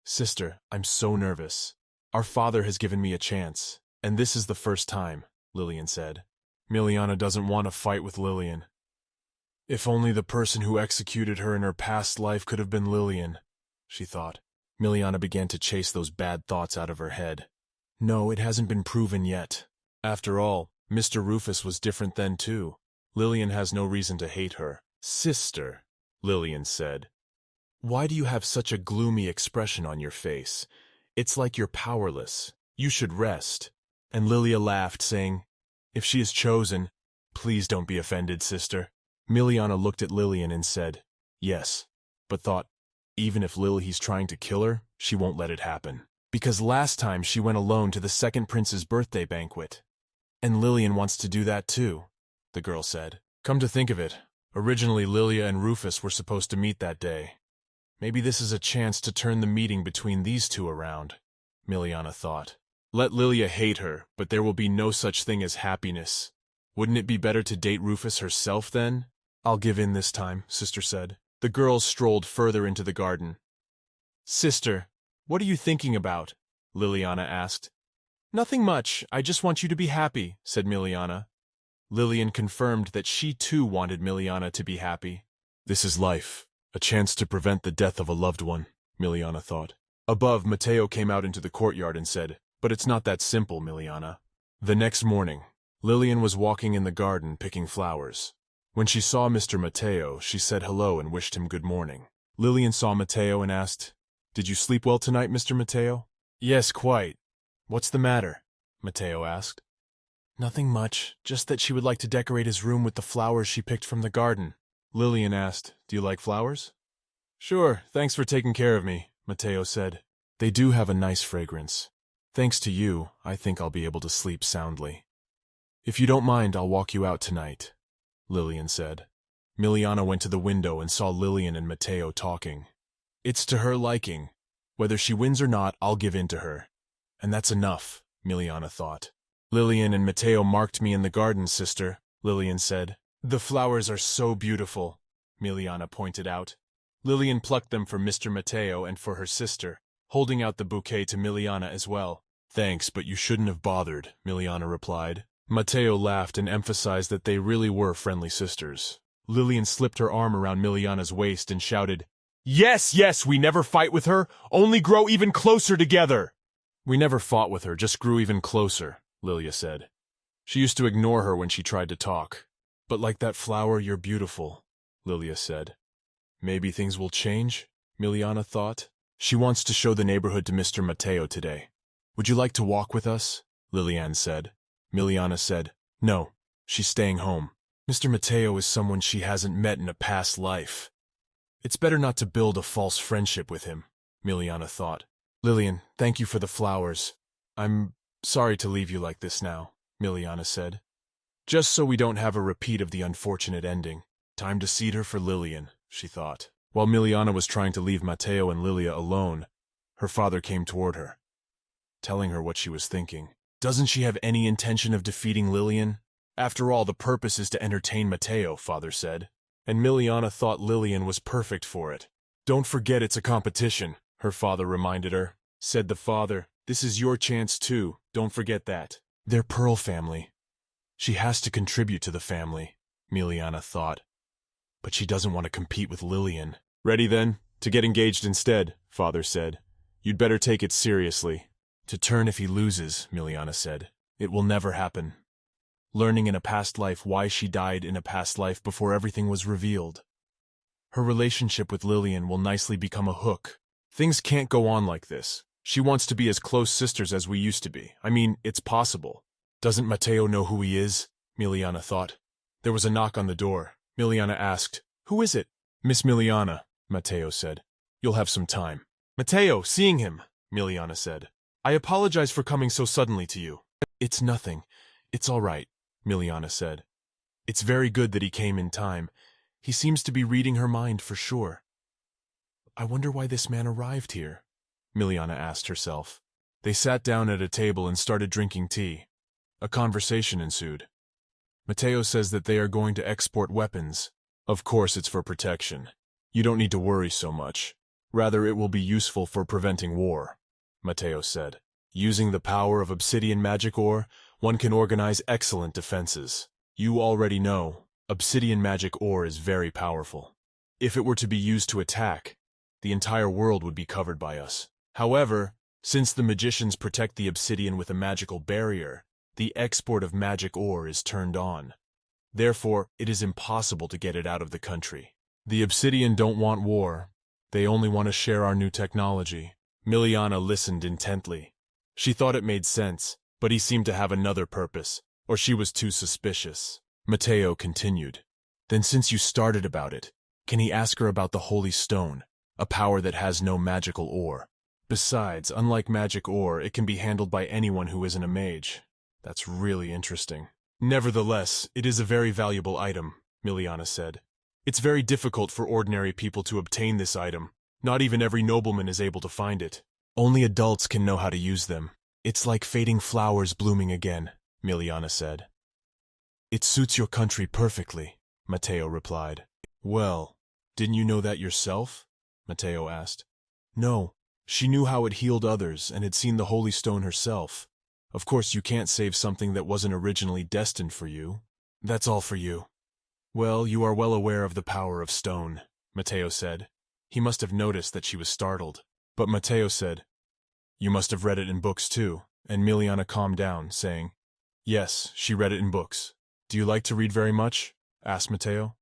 Sister, I'm so nervous. Our father has given me a chance, and this is the first time, Lillian said. Miliana doesn't want to fight with Lillian. If only the person who executed her in her past life could have been Lillian, she thought. Miliana began to chase those bad thoughts out of her head. No, it hasn't been proven yet. After all, Mr. Rufus was different then too. Lillian has no reason to hate her. Sister, Lillian said. Why do you have such a gloomy expression on your face? It's like you're powerless. You should rest. And Lilia laughed, saying, If she is chosen, please don't be offended, sister. Miliana looked at Lillian and said, Yes, but thought, even if Lily's trying to kill her, she won't let it happen. Because last time she went alone to the second prince's birthday banquet. And Lillian wants to do that too, the girl said. Come to think of it, originally Lilia and Rufus were supposed to meet that day. Maybe this is a chance to turn the meeting between these two around, Miliana thought. Let Lilia hate her, but there will be no such thing as happiness. Wouldn't it be better to date Rufus herself then? I'll give in this time, sister said. The girls strolled further into the garden. Sister, what are you thinking about? Liliana asked. Nothing much, I just want you to be happy, said Miliana. Lillian confirmed that she too wanted Miliana to be happy. This is life, a chance to prevent the death of a loved one, Miliana thought. Above, Mateo came out into the courtyard and said, But it's not that simple, Miliana. The next morning, Lillian was walking in the garden picking flowers. When she saw Mr. Mateo, she said hello and wished him good morning. Lillian saw Mateo and asked, Did you sleep well tonight, Mr. Mateo? Yes, quite. What's the matter? Mateo asked. Nothing much, just that she would like to decorate his room with the flowers she picked from the garden. Lillian asked, Do you like flowers? Sure, thanks for taking care of me, Mateo said. They do have a nice fragrance. Thanks to you, I think I'll be able to sleep soundly. If you don't mind, I'll walk you out tonight, Lillian said. Miliana went to the window and saw Lillian and Mateo talking. It's to her liking. Whether she wins or not, I'll give in to her. And that's enough, Miliana thought. Lillian and Mateo marked me in the garden, sister, Lillian said. The flowers are so beautiful, Miliana pointed out. Lillian plucked them for Mr. Mateo and for her sister, holding out the bouquet to Miliana as well. Thanks, but you shouldn't have bothered, Miliana replied. Mateo laughed and emphasized that they really were friendly sisters. Lillian slipped her arm around Miliana's waist and shouted, Yes, yes, we never fight with her, only grow even closer together. We never fought with her, just grew even closer, Lilia said. She used to ignore her when she tried to talk. But like that flower, you're beautiful, Lilia said. Maybe things will change, Miliana thought. She wants to show the neighborhood to Mr. Mateo today. Would you like to walk with us? Lilian said. Miliana said, No, she's staying home. Mr. Mateo is someone she hasn't met in a past life. It's better not to build a false friendship with him, Miliana thought. Lillian, thank you for the flowers. I'm sorry to leave you like this now, Miliana said. Just so we don't have a repeat of the unfortunate ending. Time to seat her for Lillian, she thought. While Miliana was trying to leave Mateo and Lilia alone, her father came toward her, telling her what she was thinking. Doesn't she have any intention of defeating Lillian? After all, the purpose is to entertain Mateo, father said. And Miliana thought Lillian was perfect for it. Don't forget it's a competition, her father reminded her. Said the father, This is your chance too, don't forget that. They're Pearl family. She has to contribute to the family, Miliana thought. But she doesn't want to compete with Lillian. Ready then? To get engaged instead, father said. You'd better take it seriously. To turn if he loses, Miliana said. It will never happen. Learning in a past life why she died in a past life before everything was revealed. Her relationship with Lillian will nicely become a hook. Things can't go on like this. She wants to be as close sisters as we used to be. I mean, it's possible. Doesn't Mateo know who he is? Miliana thought. There was a knock on the door. Miliana asked, Who is it? Miss Miliana, Mateo said. You'll have some time. Mateo, seeing him, Miliana said. I apologize for coming so suddenly to you. It's nothing. It's all right, Miliana said. It's very good that he came in time. He seems to be reading her mind for sure. I wonder why this man arrived here, Miliana asked herself. They sat down at a table and started drinking tea. A conversation ensued. Mateo says that they are going to export weapons. Of course it's for protection. You don't need to worry so much. Rather, it will be useful for preventing war, Matteo said. Using the power of obsidian magic ore, one can organize excellent defenses. You already know, obsidian magic ore is very powerful. If it were to be used to attack, the entire world would be covered by us. However, since the magicians protect the obsidian with a magical barrier, the export of magic ore is turned on. Therefore, it is impossible to get it out of the country. The obsidian don't want war. They only want to share our new technology. Miliana listened intently. She thought it made sense, but he seemed to have another purpose, or she was too suspicious. Matteo continued. Then since you started about it, can he ask her about the Holy Stone, a power that has no magical ore? Besides, unlike magic ore, it can be handled by anyone who isn't a mage. That's really interesting. Nevertheless, it is a very valuable item, Miliana said. It's very difficult for ordinary people to obtain this item. Not even every nobleman is able to find it. Only adults can know how to use them. It's like fading flowers blooming again, Miliana said. It suits your country perfectly, Matteo replied. Well, didn't you know that yourself? Matteo asked. No, she knew how it healed others and had seen the Holy Stone herself. Of course, you can't save something that wasn't originally destined for you. That's all for you. Well, you are well aware of the power of stone, Matteo said. He must have noticed that she was startled. But Matteo said, You must have read it in books too, and Miliana calmed down, saying, Yes, she read it in books. Do you like to read very much? Asked Matteo.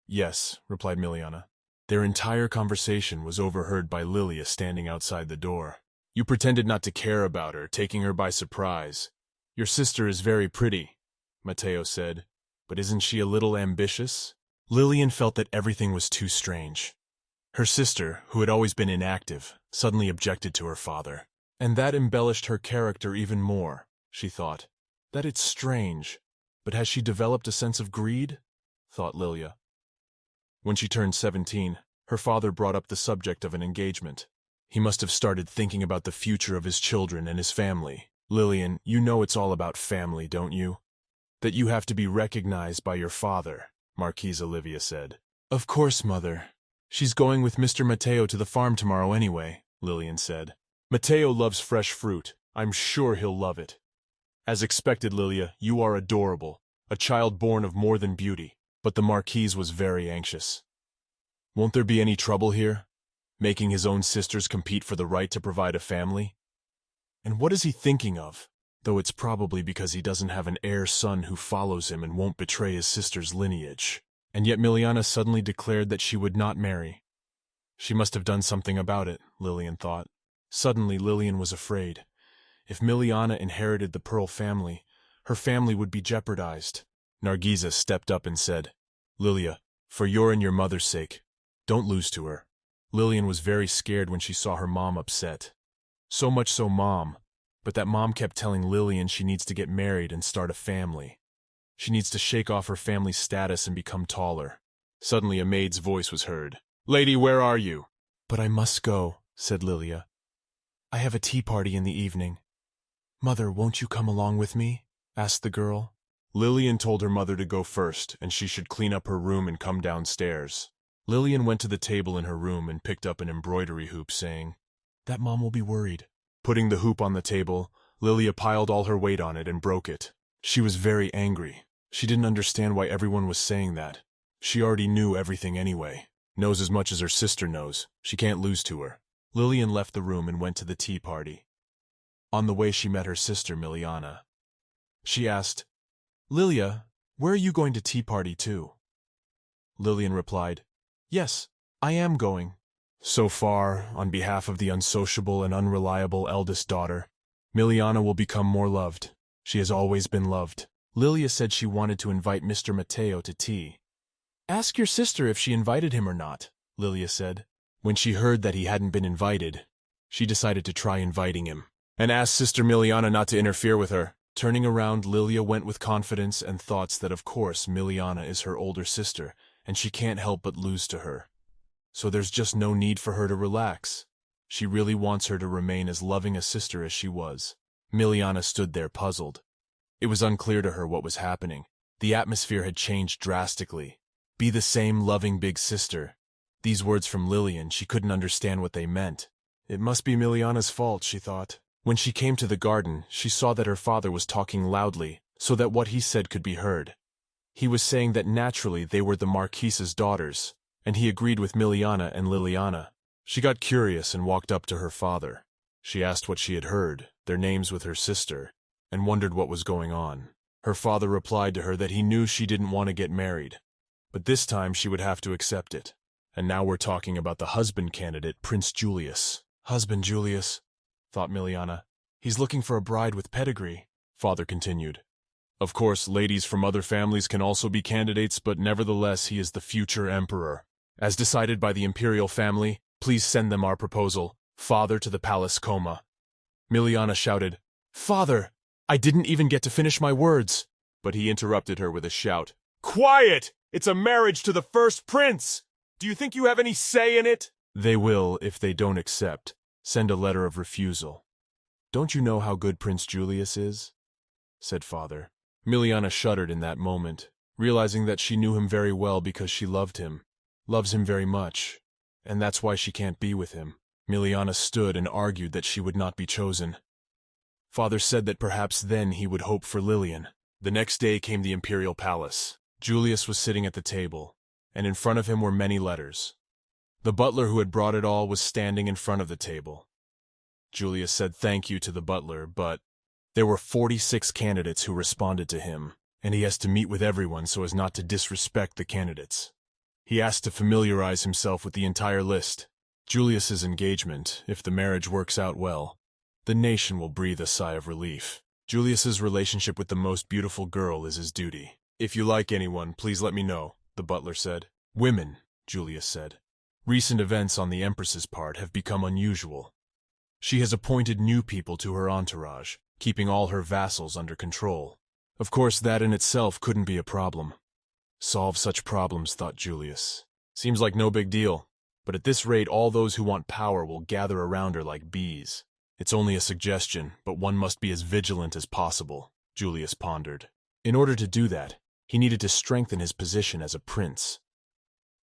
Yes, replied Miliana. Their entire conversation was overheard by Lilia standing outside the door. You pretended not to care about her, taking her by surprise. Your sister is very pretty, Matteo said, but isn't she a little ambitious? Lillian felt that everything was too strange. Her sister, who had always been inactive, suddenly objected to her father. And that embellished her character even more, she thought. That it's strange, but has she developed a sense of greed? Thought Lilia. When she turned 17, her father brought up the subject of an engagement. He must have started thinking about the future of his children and his family. Lillian, you know it's all about family, don't you? That you have to be recognized by your father, Marquise Olivia said. Of course, mother. She's going with Mr. Matteo to the farm tomorrow anyway, Lillian said. Matteo loves fresh fruit. I'm sure he'll love it. As expected, Lilia, you are adorable, a child born of more than beauty. But the Marquise was very anxious. Won't there be any trouble here? Making his own sisters compete for the right to provide a family? And what is he thinking of? Though it's probably because he doesn't have an heir son who follows him and won't betray his sister's lineage. And yet Miliana suddenly declared that she would not marry. She must have done something about it, Lillian thought. Suddenly Lillian was afraid. If Miliana inherited the Pearl family, her family would be jeopardized. Nargiza stepped up and said, Lilia, for your and your mother's sake, don't lose to her. Lillian was very scared when she saw her mom upset. So much so Mom, but that Mom kept telling Lillian she needs to get married and start a family. She needs to shake off her family status and become taller. Suddenly a maid's voice was heard. Lady, where are you? But I must go, said Lilia. I have a tea party in the evening. Mother, won't you come along with me? Asked the girl. Lillian told her mother to go first, and she should clean up her room and come downstairs. Lillian went to the table in her room and picked up an embroidery hoop, saying, That Mom will be worried. Putting the hoop on the table, Lilia piled all her weight on it and broke it. She was very angry. She didn't understand why everyone was saying that. She already knew everything anyway. Knows as much as her sister knows. She can't lose to her. Lillian left the room and went to the tea party. On the way she met her sister Miliana. She asked, Lilia, where are you going to tea party too? Lillian replied, Yes, I am going. So far, on behalf of the unsociable and unreliable eldest daughter, Miliana will become more loved. She has always been loved. Lilia said she wanted to invite Mr. Matteo to tea. Ask your sister if she invited him or not, Lilia said. When she heard that he hadn't been invited, she decided to try inviting him, and asked Sister Miliana not to interfere with her. Turning around, Lilia went with confidence and thoughts that of course Miliana is her older sister, and she can't help but lose to her. So there's just no need for her to relax. She really wants her to remain as loving a sister as she was. Miliana stood there puzzled. It was unclear to her what was happening. The atmosphere had changed drastically. Be the same loving big sister. These words from Lillian, she couldn't understand what they meant. It must be Miliana's fault, she thought. When she came to the garden, she saw that her father was talking loudly, so that what he said could be heard. He was saying that naturally they were the Marquise's daughters, and he agreed with Miliana and Liliana. She got curious and walked up to her father. She asked what she had heard, their names with her sister, and wondered what was going on. Her father replied to her that he knew she didn't want to get married, but this time she would have to accept it. And now we're talking about the husband candidate, Prince Julius. Husband Julius, thought Miliana. He's looking for a bride with pedigree, father continued. Of course, ladies from other families can also be candidates, but nevertheless he is the future emperor. As decided by the imperial family, please send them our proposal. Father to the palace coma. Miliana shouted, Father! I didn't even get to finish my words. But he interrupted her with a shout. Quiet! It's a marriage to the first prince! Do you think you have any say in it? They will, if they don't accept, send a letter of refusal. Don't you know how good Prince Julius is? Said father. Miliana shuddered in that moment, realizing that she knew him very well because she loved him, loves him very much, and that's why she can't be with him. Miliana stood and argued that she would not be chosen. Father said that perhaps then he would hope for Lillian. The next day came the imperial palace. Julius was sitting at the table, and in front of him were many letters. The butler who had brought it all was standing in front of the table. Julius said thank you to the butler, but there were 46 candidates who responded to him, and he has to meet with everyone so as not to disrespect the candidates. He asked to familiarize himself with the entire list. Julius's engagement, if the marriage works out well, the nation will breathe a sigh of relief. Julius's relationship with the most beautiful girl is his duty. If you like anyone, please let me know, the butler said. Women, Julius said. Recent events on the Empress's part have become unusual. She has appointed new people to her entourage, keeping all her vassals under control. Of course, that in itself couldn't be a problem. Solve such problems, thought Julius. Seems like no big deal, but at this rate all those who want power will gather around her like bees. It's only a suggestion, but one must be as vigilant as possible, Julius pondered. In order to do that, he needed to strengthen his position as a prince.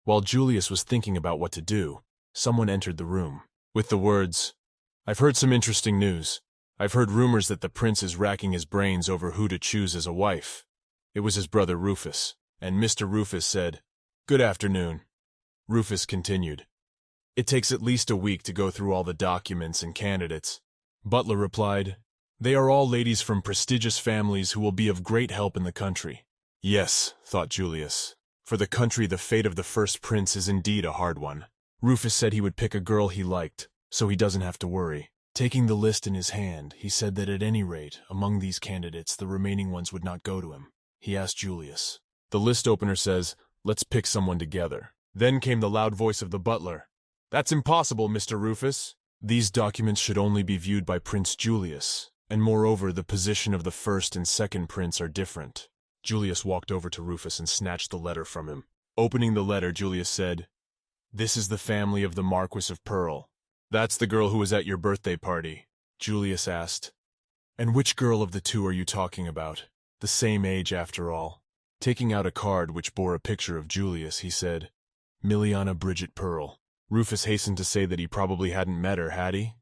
While Julius was thinking about what to do, someone entered the room, with the words, I've heard some interesting news. I've heard rumors that the prince is racking his brains over who to choose as a wife. It was his brother Rufus, and Mr. Rufus said, Good afternoon. Rufus continued, It takes at least a week to go through all the documents and candidates. Butler replied, They are all ladies from prestigious families who will be of great help in the country. Yes, thought Julius. For the country, the fate of the first prince is indeed a hard one. Rufus said he would pick a girl he liked, so he doesn't have to worry. Taking the list in his hand, he said that at any rate, among these candidates, the remaining ones would not go to him. He asked Julius. The list opener says, Let's pick someone together. Then came the loud voice of the butler. That's impossible, Mr. Rufus. These documents should only be viewed by Prince Julius, and moreover, the position of the first and second prince are different. Julius walked over to Rufus and snatched the letter from him. Opening the letter, Julius said, This is the family of the Marquis of Pearl. That's the girl who was at your birthday party. Julius asked, And which girl of the two are you talking about? The same age, after all. Taking out a card which bore a picture of Julius, he said, Miliana Bridget Pearl. Rufus hastened to say that he probably hadn't met her, had he?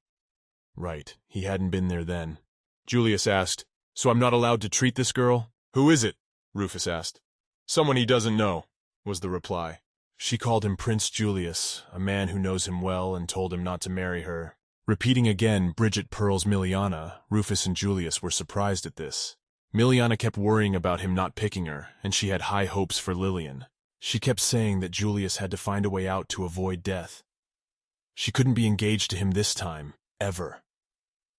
Right, he hadn't been there then. Julius asked, So I'm not allowed to treat this girl? Who is it? Rufus asked. Someone he doesn't know, was the reply. She called him Prince Julius, a man who knows him well, and told him not to marry her. Repeating again Bridget Pearl's Miliana, Rufus and Julius were surprised at this. Miliana kept worrying about him not picking her, and she had high hopes for Lillian. She kept saying that Julius had to find a way out to avoid death. She couldn't be engaged to him this time, ever.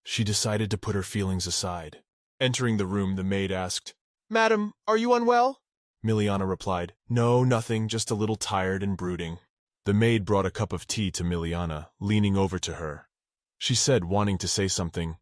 She decided to put her feelings aside. Entering the room, the maid asked, Madam, are you unwell? Miliana replied, No, nothing, just a little tired and brooding. The maid brought a cup of tea to Miliana, leaning over to her. She said, wanting to say something,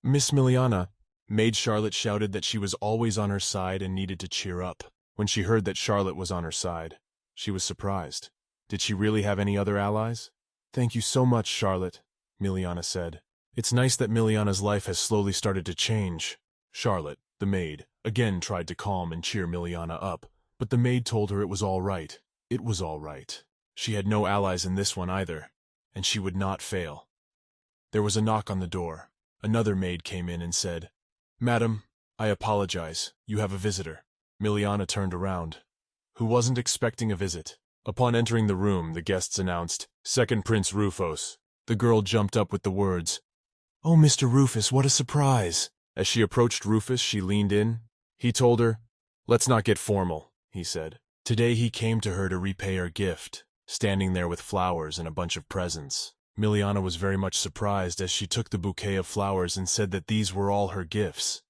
Miss Miliana. Maid Charlotte shouted that she was always on her side and needed to cheer up. When she heard that Charlotte was on her side, she was surprised. Did she really have any other allies? Thank you so much, Charlotte, Miliana said. It's nice that Miliana's life has slowly started to change. Charlotte, the maid, again tried to calm and cheer Miliana up, but the maid told her it was all right. It was all right. She had no allies in this one either, and she would not fail. There was a knock on the door. Another maid came in and said, "Madam, I apologize, you have a visitor." Miliana turned around. Who wasn't expecting a visit? Upon entering the room, the guests announced, "Second Prince Rufus." The girl jumped up with the words, "Oh, Mr. Rufus, what a surprise!" As she approached Rufus, she leaned in. He told her, "Let's not get formal," he said. Today he came to her to repay her gift, standing there with flowers and a bunch of presents. Miliana was very much surprised as she took the bouquet of flowers and said that these were all her gifts.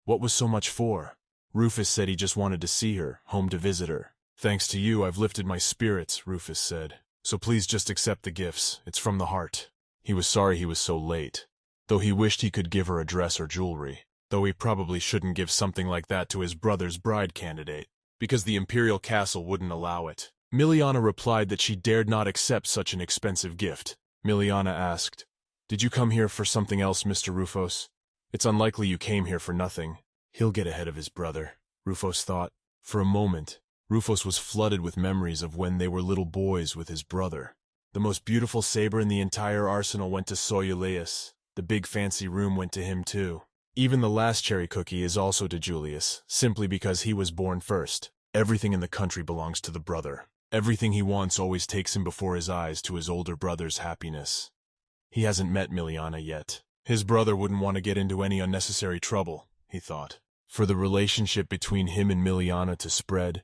What was so much for? Rufus said he just wanted to see her, home to visit her. "Thanks to you, I've lifted my spirits," Rufus said. "So please just accept the gifts. It's from the heart." He was sorry he was so late, though he wished he could give her a dress or jewelry, though he probably shouldn't give something like that to his brother's bride candidate, because the imperial castle wouldn't allow it. Miliana replied that she dared not accept such an expensive gift. Miliana asked, "Did you come here for something else, Mr. Rufus? It's unlikely you came here for nothing." He'll get ahead of his brother, Rufus thought. For a moment, Rufus was flooded with memories of when they were little boys with his brother. The most beautiful saber in the entire arsenal went to Julius. The big fancy room went to him too. Even the last cherry cookie is also to Julius, simply because he was born first. Everything in the country belongs to the brother. Everything he wants always takes him before his eyes to his older brother's happiness. He hasn't met Miliana yet. His brother wouldn't want to get into any unnecessary trouble, he thought. For the relationship between him and Miliana to spread,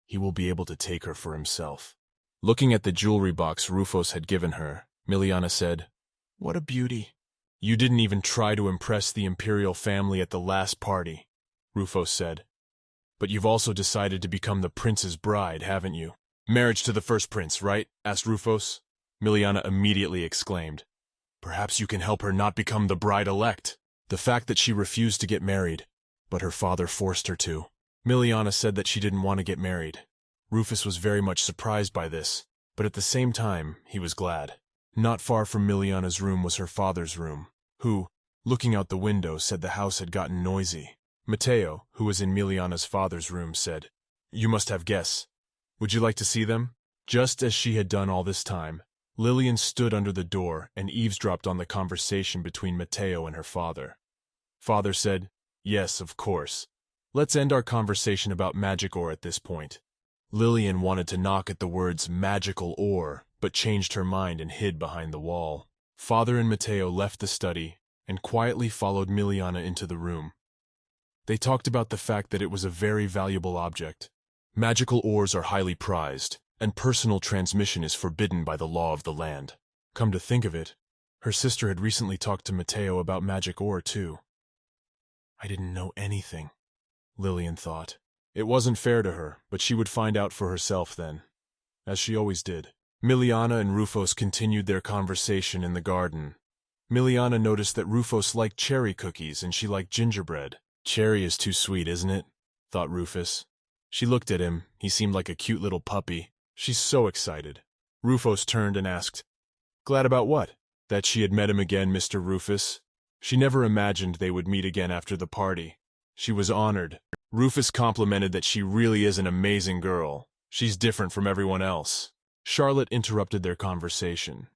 he will be able to take her for himself. Looking at the jewelry box Rufus had given her, Miliana said, "What a beauty." "You didn't even try to impress the imperial family at the last party," Rufus said. "But you've also decided to become the prince's bride, haven't you?" "Marriage to the first prince, right?" asked Rufus. Miliana immediately exclaimed, "Perhaps you can help her not become the bride-elect." The fact that she refused to get married, but her father forced her to. Miliana said that she didn't want to get married. Rufus was very much surprised by this, but at the same time, he was glad. Not far from Miliana's room was her father's room, who, looking out the window, said the house had gotten noisy. Matteo, who was in Miliana's father's room, said, "You must have guests. Would you like to see them?" Just as she had done all this time, Lillian stood under the door and eavesdropped on the conversation between Matteo and her father. Father said, "Yes, of course. Let's end our conversation about magic ore at this point." Lillian wanted to knock at the words magical ore, but changed her mind and hid behind the wall. Father and Matteo left the study and quietly followed Miliana into the room. They talked about the fact that it was a very valuable object. Magical ores are highly prized, and personal transmission is forbidden by the law of the land. Come to think of it, her sister had recently talked to Matteo about magic ore too. I didn't know anything, Lillian thought. It wasn't fair to her, but she would find out for herself then, as she always did. Miliana and Rufus continued their conversation in the garden. Miliana noticed that Rufus liked cherry cookies and she liked gingerbread. "Cherry is too sweet, isn't it?" thought Rufus. She looked at him. He seemed like a cute little puppy. She's so excited. Rufus turned and asked, "Glad about what?" "That she had met him again, Mr. Rufus." She never imagined they would meet again after the party. She was honored. Rufus complimented that she really is an amazing girl. She's different from everyone else. Charlotte interrupted their conversation.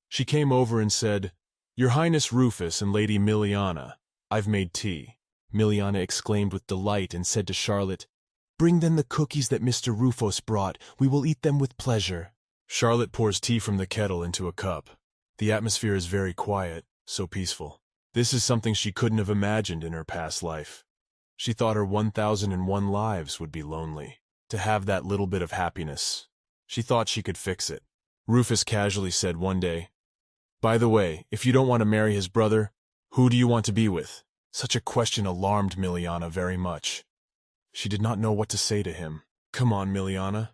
She came over and said, "Your Highness Rufus and Lady Miliana, I've made tea." Miliana exclaimed with delight and said to Charlotte, "Bring then the cookies that Mr. Rufus brought. We will eat them with pleasure." Charlotte pours tea from the kettle into a cup. The atmosphere is very quiet, so peaceful. This is something she couldn't have imagined in her past life. She thought her 1001 lives would be lonely. To have that little bit of happiness, she thought she could fix it. Rufus casually said one day, "By the way, if you don't want to marry his brother, who do you want to be with?" Such a question alarmed Miliana very much. She did not know what to say to him. Come on, Miliana.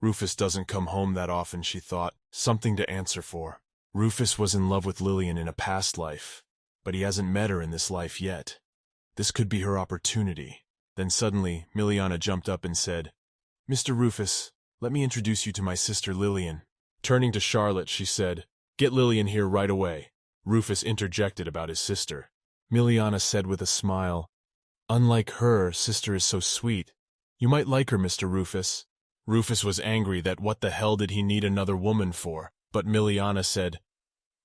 Rufus doesn't come home that often, she thought. Something to answer for. Rufus was in love with Lillian in a past life, but he hasn't met her in this life yet. This could be her opportunity. Then suddenly, Miliana jumped up and said, "Mr. Rufus, let me introduce you to my sister Lillian." Turning to Charlotte, she said, "Get Lillian here right away." Rufus interjected about his sister. Miliana said with a smile, "Unlike her, sister is so sweet. You might like her, Mr. Rufus." Rufus was angry that what the hell did he need another woman for, but Miliana said,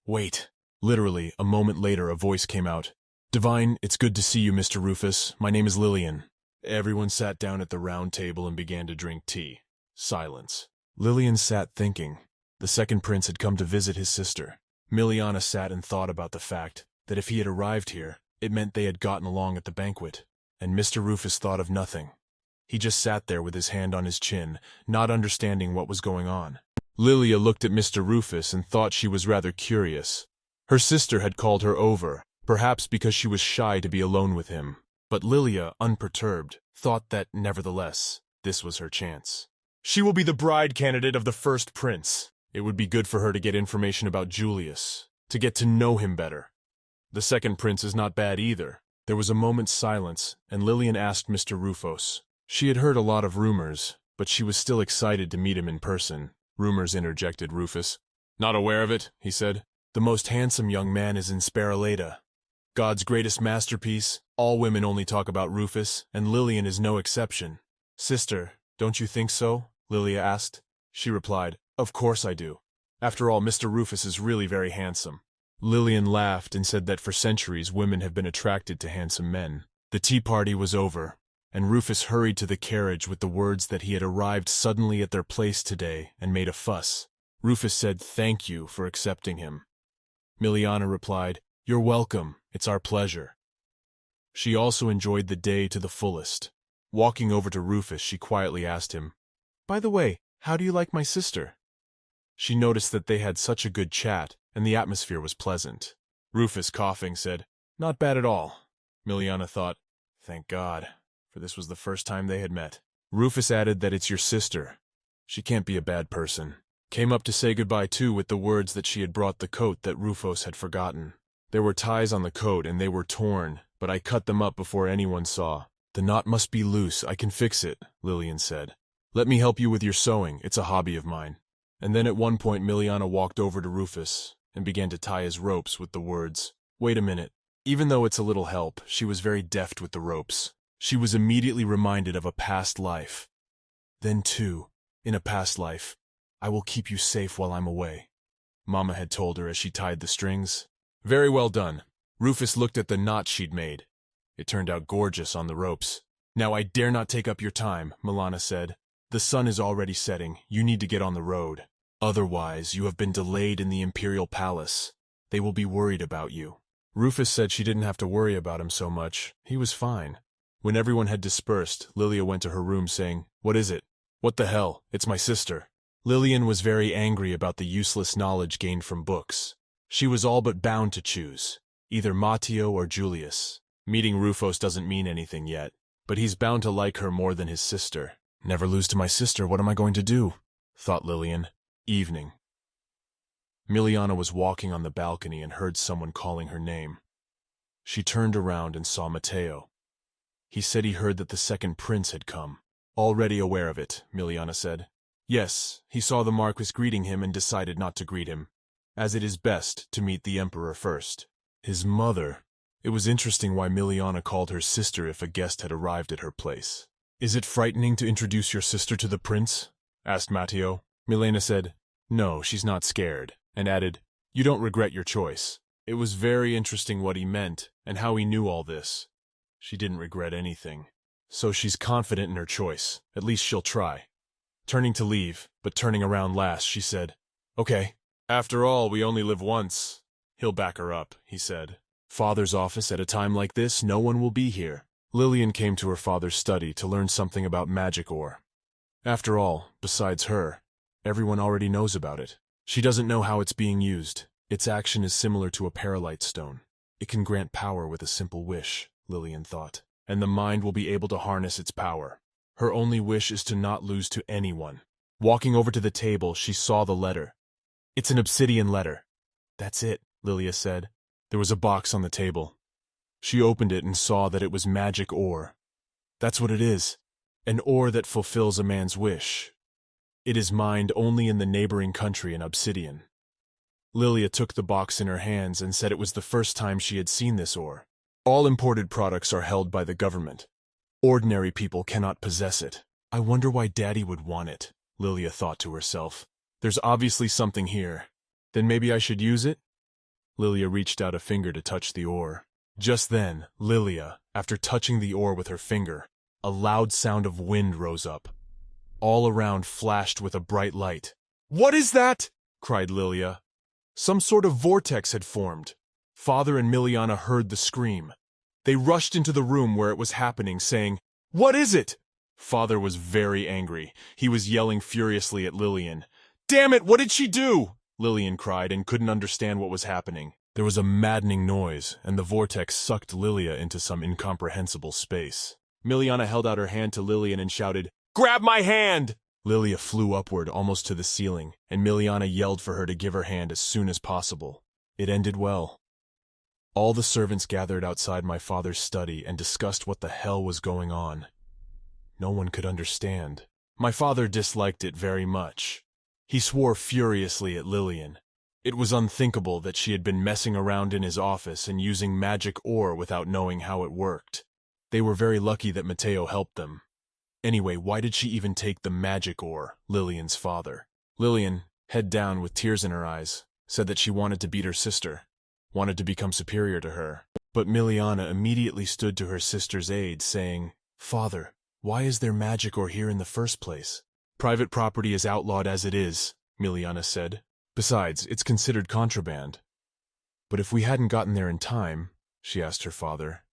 "Wait." Literally, a moment later a voice came out. "Divine, it's good to see you, Mr. Rufus. My name is Lillian." Everyone sat down at the round table and began to drink tea. Silence. Lillian sat thinking. The second prince had come to visit his sister. Miliana sat and thought about the fact that if he had arrived here, it meant they had gotten along at the banquet. And Mr. Rufus thought of nothing. He just sat there with his hand on his chin, not understanding what was going on. Lilia looked at Mr. Rufus and thought she was rather curious. Her sister had called her over, perhaps because she was shy to be alone with him. But Lilia, unperturbed, thought that, nevertheless, this was her chance. She will be the bride candidate of the first prince. It would be good for her to get information about Julius, to get to know him better. The second prince is not bad either. There was a moment's silence, and Lillian asked Mr. Rufus. She had heard a lot of rumors, but she was still excited to meet him in person. "Rumors," interjected Rufus. "Not aware of it," he said. "The most handsome young man is in Spiraleda. God's greatest masterpiece. All women only talk about Rufus, and Lillian is no exception." "Sister, don't you think so?" Lilia asked. She replied, "Of course I do. After all, Mr. Rufus is really very handsome." Lillian laughed and said that for centuries women have been attracted to handsome men. The tea party was over, and Rufus hurried to the carriage with the words that he had arrived suddenly at their place today and made a fuss. Rufus said thank you for accepting him. Miliana replied, "You're welcome, it's our pleasure." She also enjoyed the day to the fullest. Walking over to Rufus, she quietly asked him, "By the way, how do you like my sister?" She noticed that they had such a good chat, and the atmosphere was pleasant. Rufus, coughing, said, "Not bad at all." Miliana thought, "Thank God," for this was the first time they had met. Rufus added that it's your sister. She can't be a bad person. Came up to say goodbye too with the words that she had brought the coat that Rufus had forgotten. There were ties on the coat and they were torn, but I cut them up before anyone saw. "The knot must be loose, I can fix it," Lillian said. "Let me help you with your sewing, it's a hobby of mine." And then at one point Miliana walked over to Rufus and began to tie his ropes with the words, "Wait a minute." Even though it's a little help, she was very deft with the ropes. She was immediately reminded of a past life. "Then too, in a past life, I will keep you safe while I'm away," Mama had told her as she tied the strings. "Very well done." Rufus looked at the knot she'd made. It turned out gorgeous on the ropes. "Now I dare not take up your time," Milana said. "The sun is already setting. You need to get on the road. Otherwise, you have been delayed in the Imperial Palace. They will be worried about you." Rufus said she didn't have to worry about him so much. He was fine. When everyone had dispersed, Lilia went to her room saying, "What is it?" "What the hell? It's my sister." Lillian was very angry about the useless knowledge gained from books. She was all but bound to choose, either Matteo or Julius. Meeting Rufus doesn't mean anything yet, but he's bound to like her more than his sister. "Never lose to my sister, what am I going to do?" thought Lillian. Evening. Miliana was walking on the balcony and heard someone calling her name. She turned around and saw Matteo. He said he heard that the second prince had come. "Already aware of it," Miliana said. "Yes, he saw the Marquis greeting him and decided not to greet him, as it is best to meet the Emperor first." His mother. It was interesting why Miliana called her sister if a guest had arrived at her place. "Is it frightening to introduce your sister to the prince?" asked Matteo. Milena said, "No, she's not scared," and added, "You don't regret your choice." It was very interesting what he meant and how he knew all this. She didn't regret anything. So she's confident in her choice. At least she'll try. Turning to leave, but turning around last, she said, "Okay. After all, we only live once." "He'll back her up," he said. "Father's office at a time like this, no one will be here." Lillian came to her father's study to learn something about magic ore. After all, besides her, everyone already knows about it. She doesn't know how it's being used. Its action is similar to a paralyte stone. It can grant power with a simple wish, Lillian thought, and the mind will be able to harness its power. Her only wish is to not lose to anyone. Walking over to the table, she saw the letter. "It's an obsidian letter." "That's it," Lilia said. There was a box on the table. She opened it and saw that it was magic ore. "That's what it is. An ore that fulfills a man's wish. It is mined only in the neighboring country in obsidian." Lilia took the box in her hands and said it was the first time she had seen this ore. All imported products are held by the government. Ordinary people cannot possess it. I wonder why Daddy would want it, Lilia thought to herself. There's obviously something here. Then maybe I should use it? Lilia reached out a finger to touch the ore. Just then, Lilia, after touching the ore with her finger, a loud sound of wind rose up. All around flashed with a bright light. "What is that?" cried Lilia. Some sort of vortex had formed. Father and Miliana heard the scream. They rushed into the room where it was happening, saying, "What is it?" Father was very angry. He was yelling furiously at Lillian. "Damn it, what did she do?" Lillian cried and couldn't understand what was happening. There was a maddening noise, and the vortex sucked Lilia into some incomprehensible space. Miliana held out her hand to Lillian and shouted, "Grab my hand!" Lilia flew upward almost to the ceiling, and Miliana yelled for her to give her hand as soon as possible. It ended well. All the servants gathered outside my father's study and discussed what the hell was going on. No one could understand. My father disliked it very much. He swore furiously at Lillian. It was unthinkable that she had been messing around in his office and using magic ore without knowing how it worked. They were very lucky that Mateo helped them. Anyway, why did she even take the magic ore, Lillian's father? Lillian, head down with tears in her eyes, said that she wanted to beat her sister, wanted to become superior to her. But Miliana immediately stood to her sister's aid, saying, "Father, why is there magic ore here in the first place? Private property is outlawed as it is," Miliana said. "Besides, it's considered contraband." "But if we hadn't gotten there in time," she asked her father,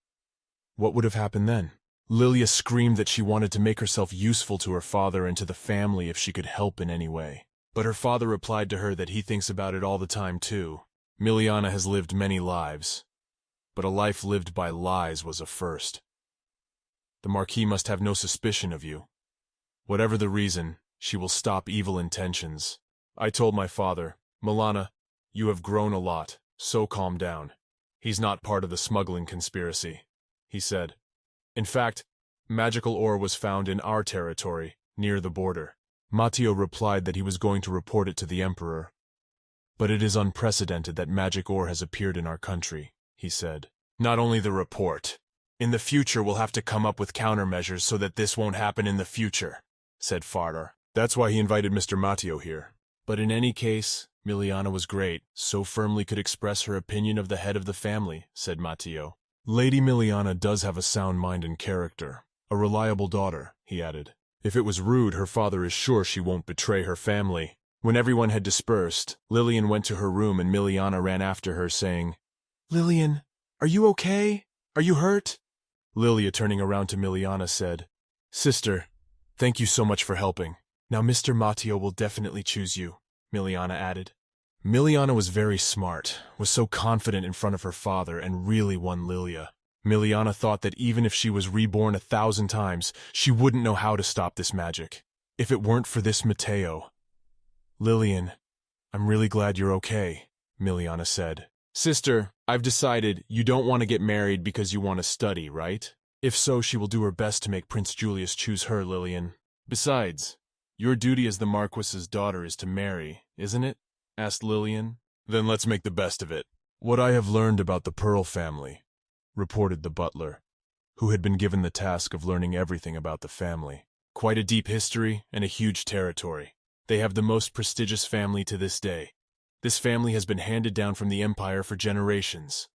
"what would have happened then?" Lilia screamed that she wanted to make herself useful to her father and to the family if she could help in any way. But her father replied to her that he thinks about it all the time too. Miliana has lived many lives, but a life lived by lies was a first. The Marquis must have no suspicion of you. Whatever the reason, she will stop evil intentions. I told my father, "Milana, you have grown a lot, so calm down. He's not part of the smuggling conspiracy," he said. In fact, magical ore was found in our territory, near the border. Mateo replied that he was going to report it to the Emperor. "But it is unprecedented that magic ore has appeared in our country," he said. "Not only the report. In the future we'll have to come up with countermeasures so that this won't happen in the future," said Fardar. "That's why he invited Mr. Mateo here." But in any case, Miliana was great, so firmly could express her opinion of the head of the family, said Mateo. "Lady Miliana does have a sound mind and character, a reliable daughter," he added. "If it was rude, her father is sure she won't betray her family." When everyone had dispersed, Lillian went to her room and Miliana ran after her, saying, "Lillian, are you okay? Are you hurt?" Lilia, turning around to Miliana, said, "Sister, thank you so much for helping. Now Mr. Mateo will definitely choose you," Miliana added. Miliana was very smart, was so confident in front of her father, and really won Lilia. Miliana thought that even if she was reborn 1,000 times, she wouldn't know how to stop this magic. If it weren't for this Mateo. "Lillian, I'm really glad you're okay," Miliana said. "Sister, I've decided you don't want to get married because you want to study, right? If so, she will do her best to make Prince Julius choose her, Lillian. Besides, your duty as the Marquis's daughter is to marry, isn't it?" asked Lillian. "Then let's make the best of it." "What I have learned about the Pearl family," reported the butler, who had been given the task of learning everything about the family. "Quite a deep history and a huge territory. They have the most prestigious family to this day. This family has been handed down from the Empire for generations.